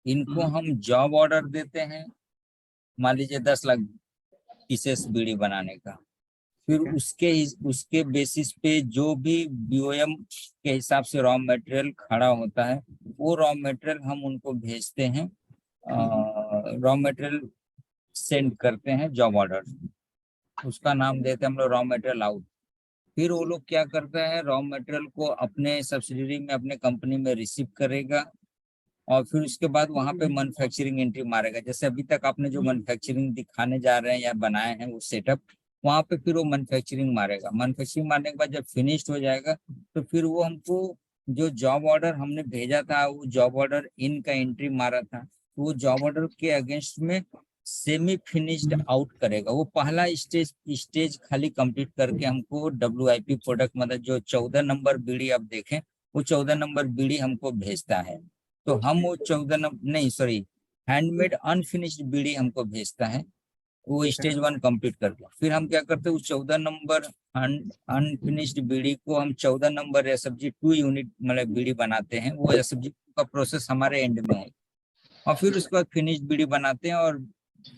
S1: इनको हम जॉब ऑर्डर देते हैं, मान लीजिए 10 लाख पीसेस बीड़ी बनाने का। फिर उसके बेसिस पे जो भी BOM के हिसाब से रॉ मटेरियल खड़ा होता है, वो रॉ मटेरियल हम उनको भेजते हैं, रॉ मटेरियल सेंड करते हैं जॉब ऑर्डर, उसका नाम देते हैं हम लोग रॉ मटेरियल आउट। फिर वो लोग क्या करते हैं, रॉ मटेरियल को अपने सब्सिडरी में, अपने कंपनी में रिसीव करेगा, और फिर उसके बाद वहां पे मैन्युफैक्चरिंग एंट्री मारेगा। जैसे अभी तक आपने जो मैन्युफैक्चरिंग दिखाने जा रहे हैं या बनाए हैं वो सेटअप, वहां पे फिर वो मैन्युफैक्चरिंग मारेगा। मैन्युफैक्चरिंग मारने के बाद जब फिनिश्ड हो जाएगा, तो फिर वो हमको जो जॉब ऑर्डर हमने भेजा था, वो जॉब ऑर्डर इन का एंट्री मारा था, तो वो जॉब ऑर्डर के अगेंस्ट में सेमी फिनिश्ड आउट करेगा। वो पहला स्टेज खाली कंप्लीट करके हमको WIP प्रोडक्ट, मतलब जो 14 नंबर बीड़ी आप देखें, वो 14 नंबर बीड़ी हमको भेजता है। तो हम वो 14 नंबर नहीं, सॉरी, हैंडमेड अनफिनिश्ड बीड़ी हमको भेजता है, वो स्टेज 1 कंप्लीट करके। फिर हम क्या करते हैं, उस 14 नंबर अनफिनिश्ड बीड़ी को हम 14 नंबर SFG2 यूनिट मतलब बीड़ी बनाते हैं। वो SFG का प्रोसेस हमारे एंड में है, और फिर उसके बाद फिनिश्ड बीड़ी बनाते हैं और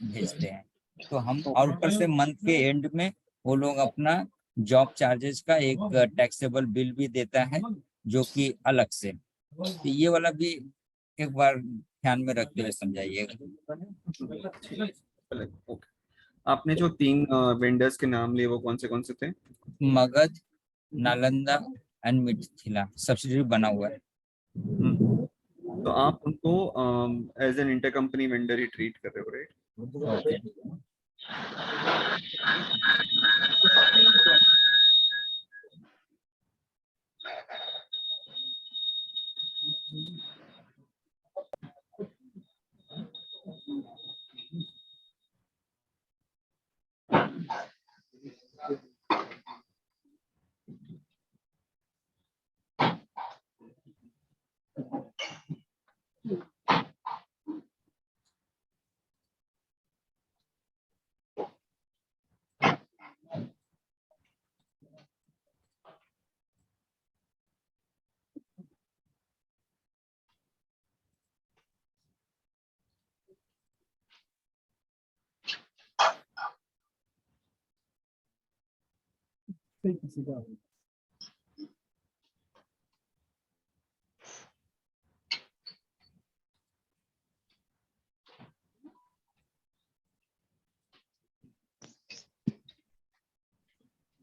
S1: भेजते हैं। तो हम, और ऊपर से मंथ के एंड में वो लोग अपना जॉब चार्जेस का एक टैक्सेबल बिल भी देता है, जो कि अलग से। तो ये वाला भी एक बार ध्यान में रखते हुए समझाइएगा।
S2: ओके। आपने जो 3 वेंडर्स के नाम लिए वो कौन से थे?
S1: मगध, नालंदा एंड मिथिला सब्सिडरी बना हुआ है।
S2: तो आप उनको as an inter company vendor ही ट्रीट कर रहे हो, राइट?
S1: ओके।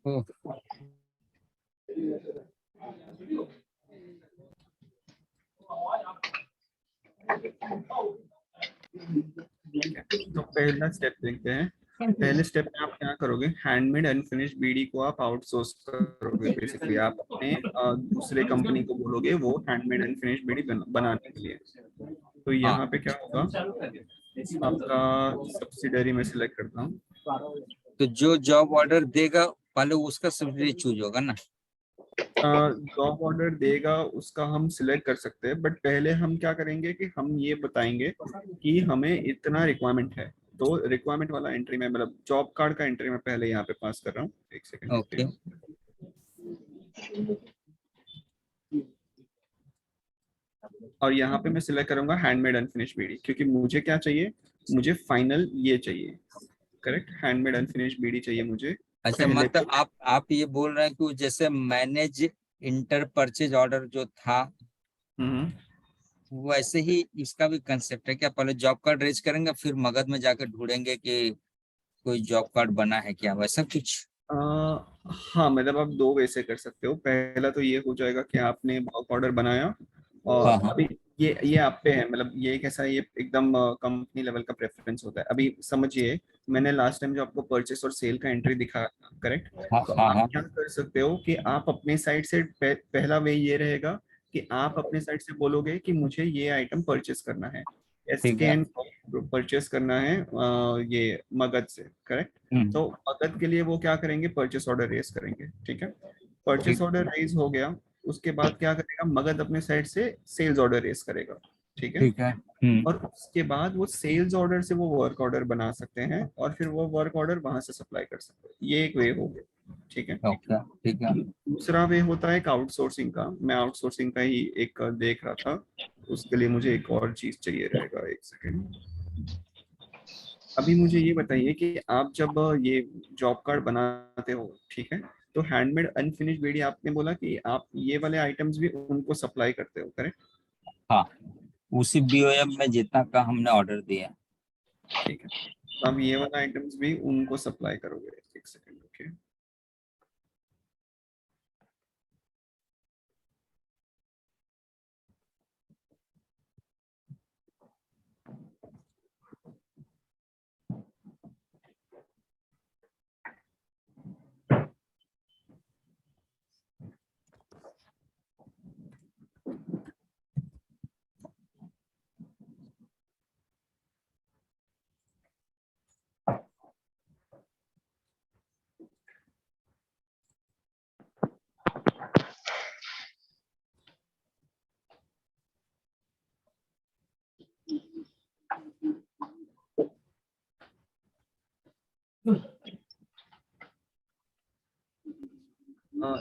S1: ओह,
S2: तो पहला स्टेप देखते हैं। पहले स्टेप में आप क्या करोगे, हैंडमेड अनफिनिश्ड बीडी को आप आउटसोर्स करोगे। बेसिकली आप अपने दूसरे कंपनी को बोलोगे वो हैंडमेड अनफिनिश्ड बीडी बनाने के लिए। तो यहाँ पे क्या होगा, आपका सब्सिडरी में सिलेक्ट करता हूँ।
S1: तो जो जॉब ऑर्डर देगा पहले उसका सब्सिडरी चूज होगा ना?
S2: जॉब ऑर्डर देगा उसका हम सिलेक्ट कर सकते हैं, बट पहले हम क्या करेंगे कि हम ये बताएंगे कि हमें इतना रिक्वायरमेंट है। तो रिक्वायरमेंट वाला एंट्री में, मतलब जॉब कार्ड का एंट्री में पहले यहाँ पे पास कर रहा हूँ। एक सेकंड
S1: ओके।
S2: और यहाँ पे मैं सिलेक्ट करूंगा हैंडमेड अनफिनिश बीडी, क्योंकि मुझे क्या चाहिए, मुझे फाइनल ये चाहिए, करेक्ट, हैंडमेड अनफिनिश बीडी चाहिए मुझे
S1: अच्छा,
S2: पहले।
S1: मतलब आप ये बोल रहे हैं कि जैसे मैनेज इंटर परचेज ऑर्डर जो था,
S2: हम्म,
S1: वैसे ही इसका भी कंसेप्ट है क्या? पहले जॉब कार्ड रेज करेंगे, फिर मगध में जाकर ढूंढेंगे कि कोई जॉब कार्ड बना है क्या, वैसा कुछ?
S2: आ, हाँ, मतलब आप दो वे से कर सकते हो। पहला तो ये हो जाएगा कि आपने बल्क ऑर्डर बनाया,
S1: हाँ
S2: और
S1: हाँ।
S2: अभी ये आप पे है, मतलब ये कैसा है, ये एकदम कंपनी लेवल का प्रेफरेंस होता है। अभी समझिए, मैंने लास्ट टाइम जो आपको परचेस और सेल का एंट्री दिखाया, करेक्ट,
S1: हाँ
S2: तो
S1: हाँ
S2: आप
S1: हाँ।
S2: क्या कर सकते हो कि आप अपने साइड से पहला वे ये रहेगा कि आप अपने साइड से बोलोगे कि मुझे ये आइटम परचेस करना है,
S1: ठीक है।
S2: SKN परचेस करना है ये मगध से, करेक्ट।
S1: हम्म।
S2: तो मगध के लिए वो क्या करेंगे, परचेस ऑर्डर रेस करेंगे, ठीक है। परचेस
S1: ठीक।
S2: ऑर्डर रेस हो गया, उसके बाद क्या करेगा, मगध अपने साइड से सेल्स ऑर्डर रेस करेगा, ठीक है।
S1: ठीक है। हम्म।
S2: और उसके बाद वो सेल्स ऑर्डर से वो वर्क ऑर्डर बना सकते हैं, और फिर वो वर्क ऑर्डर वहां से सप्लाई कर सकते हैं। ये एक वे हो गया, ठीक है।
S1: ओके। ठीक है।
S2: दूसरा वे होता है एक आउटसोर्सिंग का। मैं आउटसोर्सिंग का ही एक देख रहा था, उसके लिए मुझे एक और चीज चाहिए रहेगा, एक सेकेंड। अभी मुझे ये बताइए कि आप जब ये जॉब कार्ड बनाते हो, ठीक है, तो हैंडमेड अनफिनिश बीडी आपने बोला कि आप ये वाले आइटम्स भी उनको सप्लाई करते हो, करेक्ट।
S1: हाँ, उसी BOM में जितना का हमने ऑर्डर दिया।
S2: ठीक है, तो आप ये वाला आइटम्स भी उनको सप्लाई करोगे, एक सेकेंड, ओके।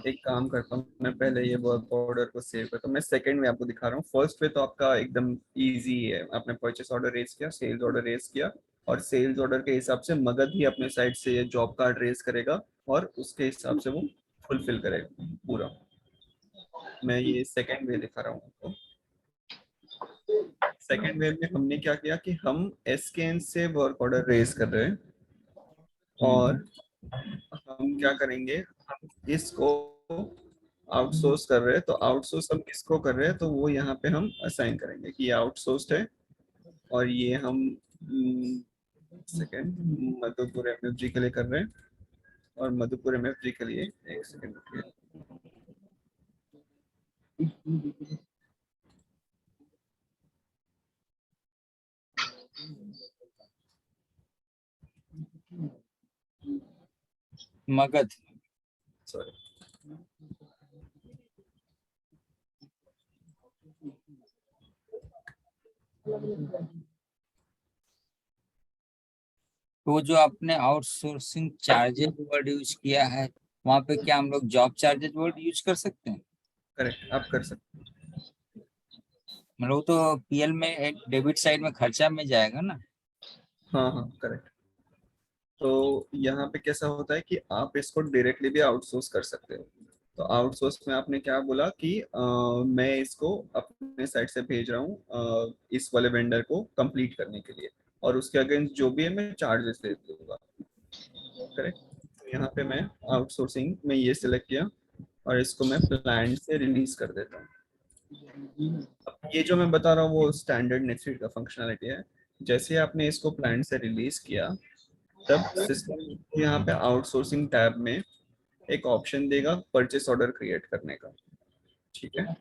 S2: एक काम करता हूँ, मैं पहले ये वर्क ऑर्डर को सेव करता हूँ। मैं सेकंड में आपको दिखा रहा हूँ। फर्स्ट वे तो आपका एकदम इजी है, आपने परचेस ऑर्डर रेज किया, सेल्स ऑर्डर रेज किया, और सेल्स ऑर्डर के हिसाब से मगध ही अपने साइड से ये जॉब कार्ड रेज करेगा, और उसके हिसाब से वो फुलफिल करेगा पूरा। मैं ये सेकंड वे दिखा रहा हूँ आपको। सेकंड वे में हमने क्या किया कि हम SKN से वर्क ऑर्डर रेज कर रहे हैं, और हम क्या करेंगे, हम इसको आउटसोर्स कर रहे हैं। तो आउटसोर्स हम किसको कर रहे हैं, तो वो यहाँ पे हम असाइन करेंगे कि ये आउटसोर्स्ड है, और ये हम सेकंड मधुपुर MFG के लिए कर रहे हैं, और मधुपुर MFG के लिए, एक सेकंड रुकिए।
S1: मगध।
S2: सॉरी,
S1: तो जो आपने आउटसोर्सिंग चार्जेस वर्ड यूज किया है, वहां पे क्या हम लोग जॉब चार्जेस वर्ड यूज कर सकते हैं?
S2: करेक्ट, आप कर सकते
S1: मतलब वो तो PL में डेबिट साइड में खर्चा में जाएगा ना?
S2: हैं। हाँ हाँ, करेक्ट। तो यहाँ पे कैसा होता है कि आप इसको डायरेक्टली भी आउटसोर्स कर सकते हो। तो आउटसोर्स में आपने क्या बोला कि मैं इसको अपने साइड से भेज रहा हूँ इस वाले वेंडर को कंप्लीट करने के लिए, और उसके अगेंस्ट जो भी है मैं चार्जेस दे दूंगा, करेक्ट। तो यहाँ पे मैं आउटसोर्सिंग में ये सिलेक्ट किया, और इसको मैं प्लान से रिलीज कर देता हूँ। अब ये जो मैं बता रहा हूँ वो स्टैंडर्ड नेटसुइट का फंक्शनलिटी है। जैसे आपने इसको प्लान से रिलीज किया, तब सिस्टम यहाँ पे आउटसोर्सिंग टैब में एक ऑप्शन देगा परचेस ऑर्डर क्रिएट करने का, ठीक है।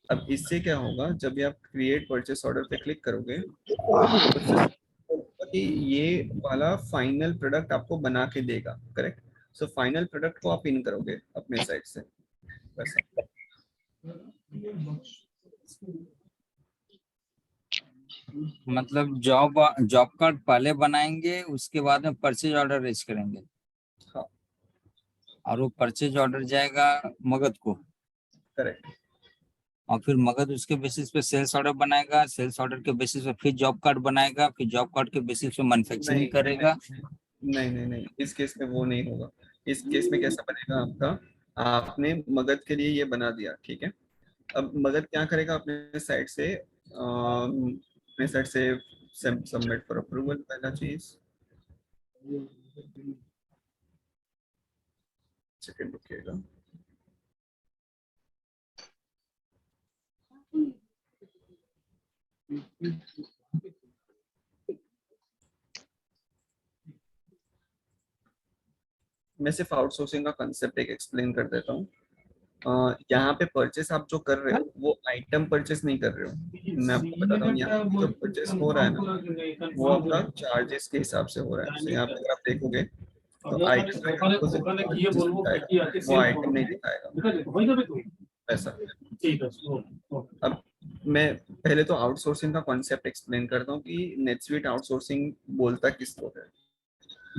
S2: अब इससे क्या होगा, जब भी आप क्रिएट परचेस ऑर्डर पे क्लिक करोगे, तो system होगा कि ये वाला फाइनल प्रोडक्ट आपको बना के देगा, करेक्ट। सो फाइनल प्रोडक्ट को आप इन करोगे अपने साइड से, वैसा।
S1: मतलब जॉब जॉब कार्ड पहले बनाएंगे, उसके बाद में परचेज ऑर्डर रेज करेंगे,
S2: हाँ,
S1: और वो परचेज ऑर्डर जाएगा मगध को।
S2: करेक्ट।
S1: और फिर मगध उसके बेसिस पे सेल्स ऑर्डर बनाएगा, सेल्स ऑर्डर के बेसिस पे फिर जॉब कार्ड बनाएगा, फिर जॉब कार्ड के बेसिस पे मैन्युफैक्चरिंग
S2: नहीं
S1: करेगा।
S2: नहीं नहीं नहीं, इस केस में वो नहीं होगा। इस केस में कैसा बनेगा आपका, आपने मगध के लिए ये बना दिया, ठीक है। अब मगध क्या करेगा अपने साइड से, अपने साइड से सबमिट फॉर अप्रूवल, पहला चीज। सेकंड रुकिएगा। मैं सिर्फ आउटसोर्सिंग का कंसेप्ट एक एक्सप्लेन कर देता हूँ। यहाँ पे परचेस आप जो कर रहे हो वो आइटम परचेस नहीं कर रहे हो। मैं आपको बताता हूँ, यहाँ पे जो परचेस हो रहा है ना वो आपका चार्जेस के हिसाब से हो रहा है। तो यहाँ पे अगर आप देखोगे तो आइटम दिखाएगा, वो आइटम नहीं दिखाएगा ऐसा। अब मैं पहले तो आउटसोर्सिंग का कॉन्सेप्ट एक्सप्लेन करता हूँ कि नेटस्यूट आउटसोर्सिंग बोलता किसको है।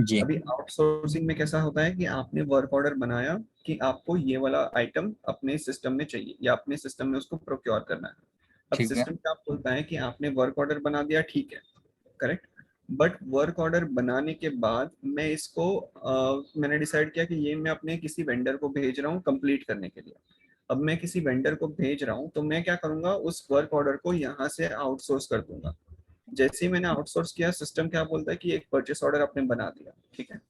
S1: जी
S2: अभी आउटसोर्सिंग में कैसा होता है कि आपने वर्क ऑर्डर बनाया कि आपको ये वाला आइटम अपने सिस्टम में चाहिए या अपने सिस्टम में उसको प्रोक्योर करना है। अब
S1: ठीक है।
S2: सिस्टम क्या बोलता है कि आपने वर्क ऑर्डर बना दिया, ठीक है, करेक्ट। बट वर्क ऑर्डर बनाने के बाद मैं इसको मैंने डिसाइड किया कि ये मैं अपने किसी वेंडर को भेज रहा हूँ कंप्लीट करने के लिए। अब मैं किसी वेंडर को भेज रहा हूँ तो मैं क्या करूंगा, उस वर्क ऑर्डर को यहाँ से आउटसोर्स कर दूंगा। जैसे ही मैंने आउटसोर्स किया, सिस्टम क्या बोलता है कि एक परचेस ऑर्डर आपने बना दिया, ठीक है।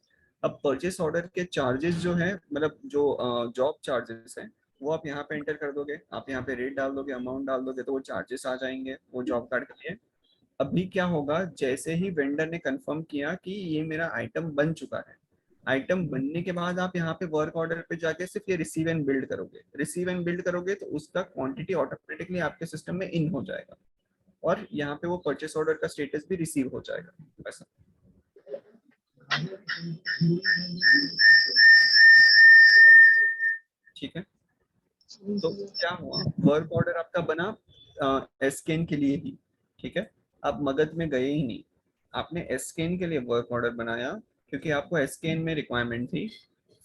S2: अब परचेस ऑर्डर के चार्जेस जो है, मतलब जो जॉब चार्जेस हैं, वो आप यहाँ पे एंटर कर दोगे। आप यहाँ पे रेट डाल दोगे, अमाउंट डाल दोगे, तो वो चार्जेस आ जाएंगे वो जॉब कार्ड के लिए। अभी क्या होगा, जैसे ही वेंडर ने कंफर्म किया कि ये मेरा आइटम बन चुका है, आइटम बनने के बाद आप यहाँ पे वर्क ऑर्डर पे जाके सिर्फ ये रिसीव एंड बिल्ड करोगे। रिसीव एंड बिल्ड करोगे तो उसका क्वांटिटी ऑटोमेटिकली आपके सिस्टम में इन हो जाएगा और यहाँ पे वो परचेस ऑर्डर का स्टेटस भी रिसीव हो जाएगा ऐसा। ठीक है, तो क्या हुआ, वर्क ऑर्डर आपका बना एसकेन के लिए ही, ठीक है। आप मगध में गए ही नहीं, आपने एसकेन के लिए वर्क ऑर्डर बनाया क्योंकि आपको एसकेन में रिक्वायरमेंट थी।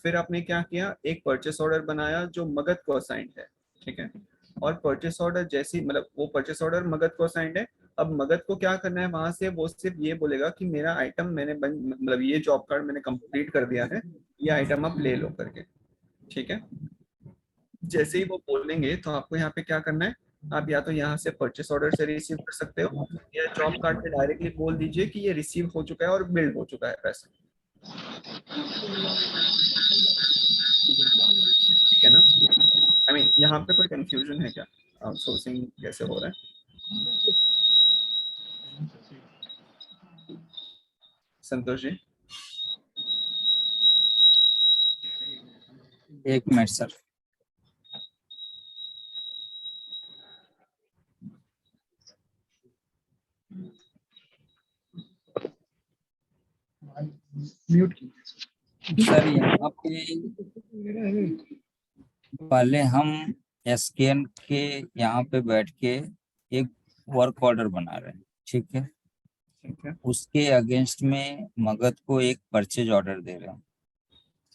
S2: फिर आपने क्या किया, एक परचेस ऑर्डर बनाया जो मगध को असाइंड है, ठीक है। और परचेस ऑर्डर जैसी, मतलब वो परचेस ऑर्डर मगध को असाइंड है। अब मगध को क्या करना है, वहां से वो सिर्फ ये बोलेगा कि मेरा आइटम मैंने मतलब ये जॉब कार्ड मैंने कंप्लीट कर दिया है, ये आइटम आप ले लो करके, ठीक है। जैसे ही वो बोलेंगे तो आपको यहाँ पे क्या करना है, आप या तो यहाँ से परचेस ऑर्डर से रिसीव कर सकते हो या जॉब कार्ड पे डायरेक्टली बोल दीजिए कि ये रिसीव हो चुका है और बिल्ड हो चुका है पैसा। ठीक है ना, आई मीन यहाँ पे कोई कंफ्यूजन है क्या, आउटसोर्सिंग कैसे हो रहा है? संतोष जी,
S1: एक मिनट सर।
S4: म्यूट
S1: सर यहाँ पे पहले हम एसकेएन के यहाँ पे बैठ के एक वर्क ऑर्डर बना रहे हैं, ठीक है।
S2: ठीक है,
S1: उसके अगेंस्ट में मगध को एक परचेज ऑर्डर दे रहे हैं।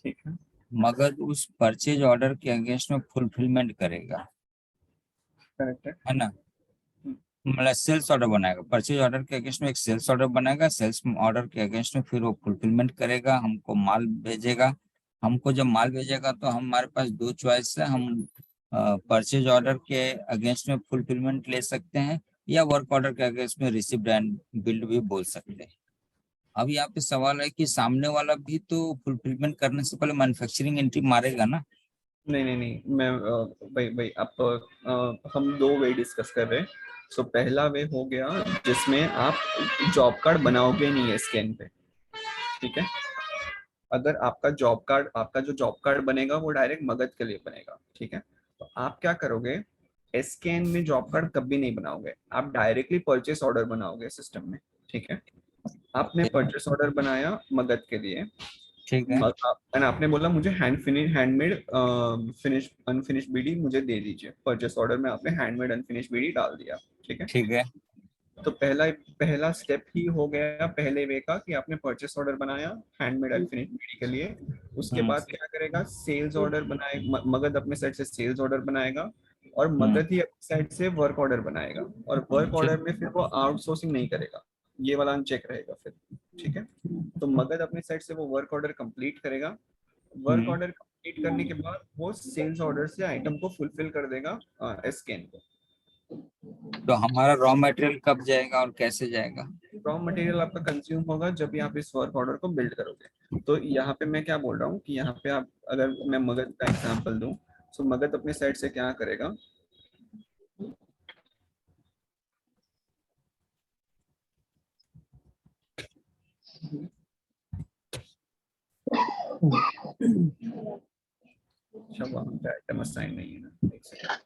S2: ठीक है,
S1: मगध उस परचेज ऑर्डर के अगेंस्ट में फुलफिलमेंट करेगा,
S2: करेक्ट है।
S1: है ना। मतलब सेल्स ऑर्डर बनाएगा, परचेज ऑर्डर के अगेंस्ट में एक सेल्स ऑर्डर बनाएगा, सेल्स ऑर्डर के अगेंस्ट में फिर वो फुलफिलमेंट करेगा, हमको माल भेजेगा। हमको जब माल भेजेगा तो हमारे पास दो चॉइस है, हम परचेज ऑर्डर के अगेंस्ट में फुलफिलमेंट ले सकते हैं या वर्क ऑर्डर के अगेंस्ट में रिसिप्ट एंड बिल्ड भी बोल सकते हैं। अब यहाँ पे सवाल है कि सामने वाला भी तो फुलफिलमेंट करने से पहले मैन्युफैक्चरिंग एंट्री मारेगा ना।
S2: नहीं नहीं नहीं, मैं भाई भाई आप हम दो वे डिस्कस कर रहे हैं। सो पहला वे हो गया जिसमें आप जॉब कार्ड बनाओगे नहीं है स्कैन पे, ठीक है। अगर आपका जो जॉब कार्ड बनेगा वो डायरेक्ट मगध के लिए बनेगा, ठीक है। तो आप क्या करोगे, एसकेएन में जॉब कार्ड कभी नहीं बनाओगे, आप डायरेक्टली परचेस ऑर्डर बनाओगे सिस्टम में, ठीक है। आपने परचेस ऑर्डर बनाया मगध के लिए,
S1: ठीक है,
S2: एंड आपने बोला मुझे हैंडमेड फिनिश अनफिनिश बीडी मुझे दे दीजिए। परचेस ऑर्डर में आपने हैंडमेड अनफिनिश बीडी डाल दिया, ठीक है।
S1: ठीक है।
S2: तो पहला स्टेप ही हो गया पहले वे का कि आपने परचेस ऑर्डर बनाया हैंडमेड अनफिनिश बीडी के लिए। उसके बाद क्या करेगा, सेल्स ऑर्डर बनाए, मगध अपने साइड से सेल्स ऑर्डर बनाएगा। और मगध ही अपनी साइड से वर्क ऑर्डर बनाएगा, और वर्क ऑर्डर में फिर वो आउटसोर्सिंग नहीं करेगा, ये वाला अनचेक रहेगा फिर। ठीक है, तो मगध अपनी साइड से वो वर्क ऑर्डर कंप्लीट करेगा। वर्क ऑर्डर कंप्लीट करने के बाद वो सेल्स ऑर्डर से आइटम को फुलफिल कर देगा एसकेएन को।
S1: तो हमारा रॉ मटेरियल कब जाएगा और कैसे जाएगा?
S2: रॉ मटेरियल आपका कंज्यूम होगा जब भी आप इस वर्क ऑर्डर को बिल्ड करोगे। तो यहाँ पे मैं क्या बोल रहा हूँ कि यहाँ पे आप, अगर मैं मगध का एग्जांपल दूं, तो मगध अपने साइड से क्या करेगा, अच्छा वहाँ पे आइटम असाइन नहीं है ना, एक सेकंड।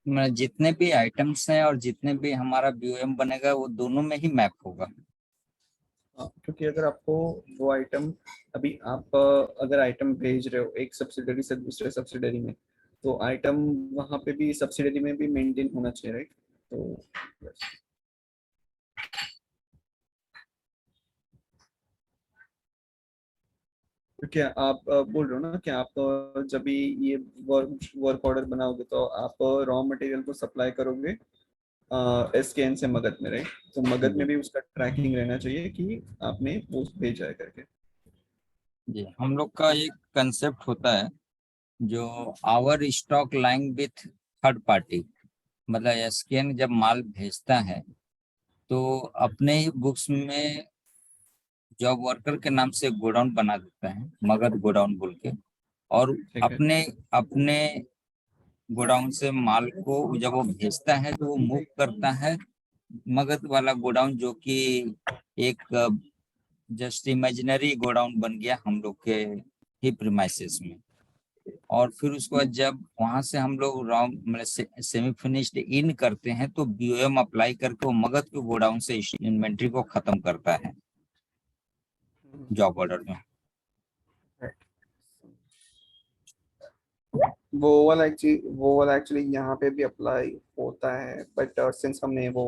S1: मतलब जितने भी आइटम्स हैं और जितने भी हमारा बीओएम बनेगा वो दोनों में ही मैप होगा।
S2: हाँ, क्योंकि अगर आपको वो आइटम, अभी आप अगर आइटम भेज रहे हो एक सब्सिडरी से दूसरे सब्सिडरी में, तो आइटम वहाँ पे भी सब्सिडरी में भी मेंटेन होना चाहिए, राइट? तो बस। क्योंकि आप बोल रहे हो ना कि आप जब भी ये वर्क ऑर्डर बनाओगे तो आप रॉ मटेरियल को सप्लाई करोगे एसकेएन से मगध में, राइट? तो मगध में भी उसका ट्रैकिंग रहना चाहिए कि आपने पोस्ट भेजा है करके।
S1: जी, हम लोग का एक कंसेप्ट होता है जो our stock lying with third party, मतलब एसकेएन जब माल भेजता है तो अपने ही बुक्स में जॉब वर्कर के नाम से गोडाउन बना देता है, मगध गोडाउन बोल के, और
S2: ठीक है।
S1: अपने अपने गोडाउन से माल को जब वो भेजता है तो वो मूव करता है मगध वाला गोडाउन, जो कि एक जस्ट इमेजिनरी गोडाउन बन गया हम लोग के ही प्रीमाइसेस में। और फिर उसके बाद जब वहां से हम लोग रॉ मतलब सेमी फिनिश्ड इन करते हैं तो बीओएम अप्लाई करके वो मगध के गोडाउन से इन्वेंट्री को खत्म करता है जॉब ऑर्डर में।
S2: वो वाला एक्चुअली यहाँ पे भी अप्लाई होता है, बट सिंस हमने वो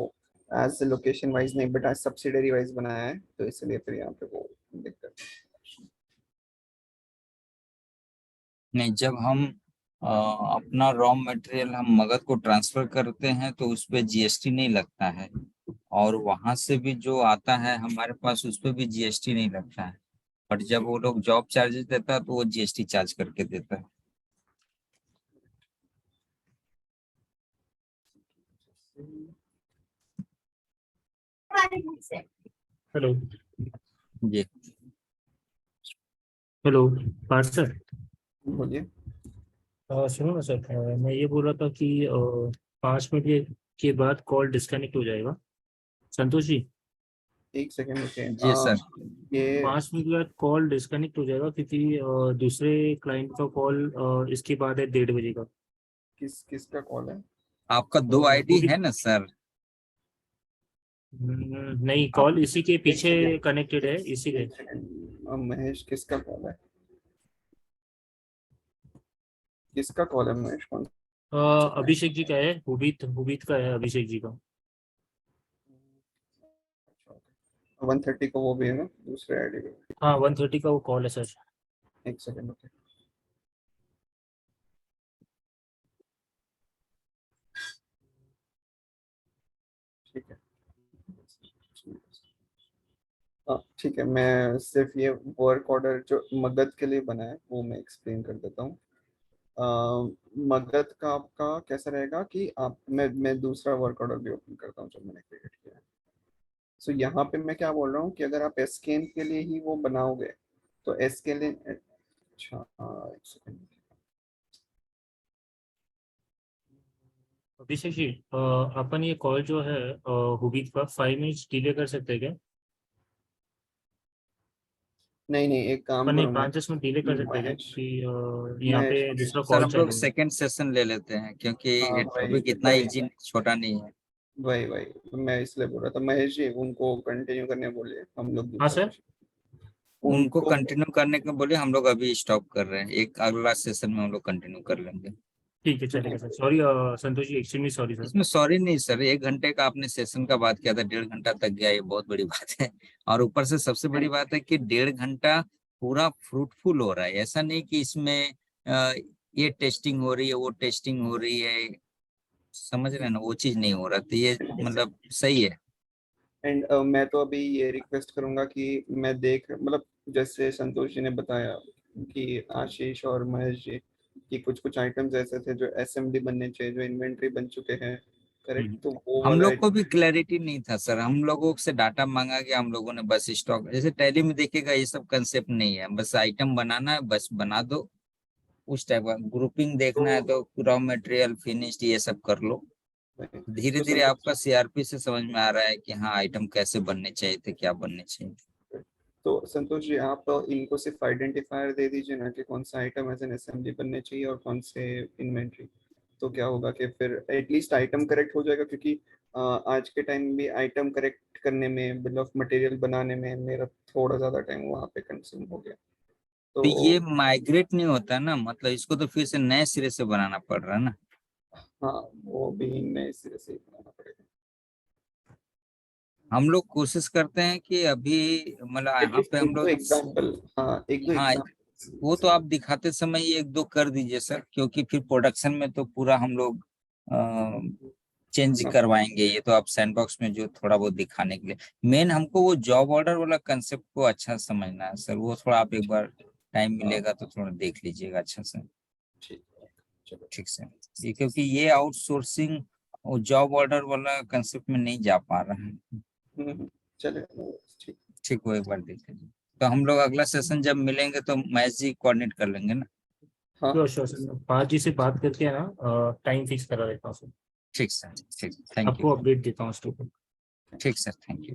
S2: एज लोकेशन वाइज नहीं बट एज सब्सिडरी वाइज बनाया है, तो इसलिए फिर यहाँ पे वो दिक्कत।
S1: नहीं, जब हम अपना रॉ मटेरियल हम मगध को ट्रांसफर करते हैं तो उस पे जीएसटी नहीं लगता है, और वहां से भी जो आता है हमारे पास उस पे भी जीएसटी नहीं लगता है। बट जब वो लोग जॉब चार्जेस देता है तो वो जीएसटी चार्ज करके देता है।
S3: हेलो
S1: जी
S3: हेलो पार्थ सर,
S2: बोलिए।
S3: सुनो ना सर, मैं ये बोल रहा था कि 5 मिनट के बाद कॉल डिस्कनेक्ट हो जाएगा। संतोष जी,
S2: एक सेकेंड रुकिए।
S1: जी सर।
S2: ये
S3: 5 मिनट के बाद कॉल डिस्कनेक्ट हो जाएगा क्योंकि दूसरे क्लाइंट का कॉल इसके बाद है 1:30 बजे का।
S2: किसका कॉल है?
S1: आपका 2 आईडी
S3: वो भी
S1: है ना सर?
S3: नहीं,
S1: आप
S3: कॉल इसी के पीछे
S2: सेकंड,
S3: कनेक्टेड है, इसी के।
S2: एक सेकेंड। महेश किसका कॉल है? किसका कॉल है महेश? कौन?
S3: अभिषेक जी का है, हुबीत का है अभिषेक जी का।
S2: 1:30 को वो भी है ना दूसरे आईडी पे?
S3: हाँ, 1:30 का वो कॉल है सर।
S2: एक सेकेंड रुकिए। ठीक है। हाँ ठीक है, मैं सिर्फ ये वर्क ऑर्डर जो मगध के लिए बना है वो मैं एक्सप्लेन कर देता हूँ। मगध का आपका कैसा रहेगा कि आप मैं दूसरा वर्क ऑर्डर भी ओपन करता हूँ जो मैंने क्रिएट किया है। सो यहाँ पे मैं क्या बोल रहा हूँ कि अगर आप एसकेएम के लिए ही वो बनाओगे तो एस के लिए, अच्छा एक सेकेंड।
S3: अभिषेक जी, अपन ये कॉल जो है हुबीत का 5 मिनट डिले कर सकते हैं क्या?
S2: नहीं नहीं, एक काम
S3: अपन ये
S2: करो
S3: 5-10 मिनट डिले कर सकते हैं क्या,
S2: महेश,
S3: क्योंकि यहाँ
S2: महेश,
S3: पे दूसरा
S1: सर
S3: कॉल
S1: हम लोग
S3: चालू है।
S1: सेकंड सेशन ले लेते हैं क्योंकि
S2: हाँ
S1: ये
S2: वही
S1: टॉपिक इतना
S2: वही
S1: इजी छोटा नहीं है।
S2: वही वही मैं इसलिए बोल रहा था। महेश जी उनको कंटिन्यू करने बोलिए, हम लोग
S3: हाँ
S2: दूसरा
S3: सर।
S2: session-
S1: उनको
S2: उनको
S1: कंटिन्यू करने को बोले, हम लोग अभी स्टॉप कर रहे हैं, एक अगला सेशन में हम लोग कंटिन्यू कर लेंगे।
S3: ठीक है, चलेगा sir. Sorry Santosh ji, extremely sorry sir.
S1: इसमें सॉरी नहीं सर, 1 घंटे का आपने सेशन का बात किया था, 1.5 घंटा तक गया, ये बहुत बड़ी बात है। और ऊपर से सबसे बड़ी बात है कि 1.5 घंटा पूरा फ्रूटफुल हो रहा है, ऐसा नहीं कि इसमें ये टेस्टिंग हो रही है वो टेस्टिंग हो रही है, समझ रहे हैं ना, वो चीज नहीं हो रहा, तो ये मतलब सही है।
S2: एंड मैं तो अभी ये रिक्वेस्ट करूंगा कि मैं देख मतलब जैसे संतोष जी ने बताया कि आशीष और महेश जी कि कुछ कुछ आइटम्स ऐसे थे जो एसएमडी बनने चाहिए, जो इन्वेंट्री बन चुके हैं, करेक्ट?
S3: हम्म।
S2: तो वो
S1: हम
S2: वाला
S1: लोग को भी क्लैरिटी नहीं था सर, हम लोगों से डाटा मांगा गया, हम लोगों ने बस स्टॉक, जैसे टैली में देखिएगा ये सब कंसेप्ट नहीं है, बस आइटम बनाना है, बस बना दो, उस टाइप का ग्रुपिंग देखना है तो रॉ मटेरियल फिनिश्ड ये सब कर लो। धीरे
S2: तो
S1: धीरे
S2: संतोष
S1: आपका सीआरपी से समझ में आ रहा है कि हाँ आइटम कैसे बनने चाहिए थे, क्या बनने चाहिए।
S2: तो संतोष जी आप इनको सिर्फ आइडेंटिफायर दे दीजिए ना कि कौन सा आइटम एज एन असेंबली बनने चाहिए और कौन से इन्वेंट्री। तो क्या होगा कि फिर एटलीस्ट आइटम करेक्ट हो जाएगा, क्योंकि आज के टाइम में भी आइटम करेक्ट करने में, बिल ऑफ मटेरियल बनाने में मेरा थोड़ा ज़्यादा टाइम वहाँ पे कंज्यूम हो गया।
S1: तो ये
S2: तो
S1: माइग्रेट नहीं होता ना, मतलब इसको तो फिर से नए सिरे से बनाना पड़ रहा है ना।
S2: हाँ, वो भी नए सिरे से ही बनाना पड़ेगा।
S1: हम लोग कोशिश करते हैं कि अभी मतलब यहाँ
S2: एटलीस्ट
S1: पे हम
S2: एक दो
S1: लोग,
S2: एग्जाम्पल, हाँ एक दो
S1: हाँ वो तो
S2: एग्जाम्पल।
S1: आप दिखाते समय ही 1-2 कर दीजिए सर, क्योंकि फिर प्रोडक्शन में तो पूरा हम लोग चेंज करवाएंगे, ये तो आप सैंडबॉक्स में जो थोड़ा बहुत दिखाने के लिए, मेन हमको वो जॉब ऑर्डर वाला कंसेप्ट को अच्छा समझना है सर, वो थोड़ा आप एक बार टाइम मिलेगा तो थोड़ा देख लीजिएगा अच्छा से।
S2: ठीक है, चलो।
S1: ठीक से, ये क्योंकि ये आउटसोर्सिंग जॉब ऑर्डर वाला कंसेप्ट में नहीं जा पा रहा है।
S2: चलेगा, ठीक।
S1: ठीक, वो एक बार देख लीजिए। तो हम लोग अगला सेशन जब मिलेंगे तो मैच जी कोऑर्डिनेट कर लेंगे ना।
S2: हाँ
S3: श्योर श्योर सर, पार्थ जी से बात करके ना टाइम फिक्स करा देता हूँ सर।
S1: ठीक सर, ठीक, थैंक यू।
S3: आपको अपडेट देता हूँ उसके ऊपर।
S1: ठीक sir, thank you.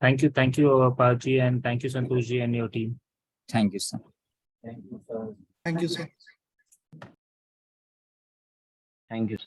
S3: Thank you Parth ji, and thank you Santosh ji and your team.
S1: Thank you sir.
S6: Thank you, sir.
S7: Thank you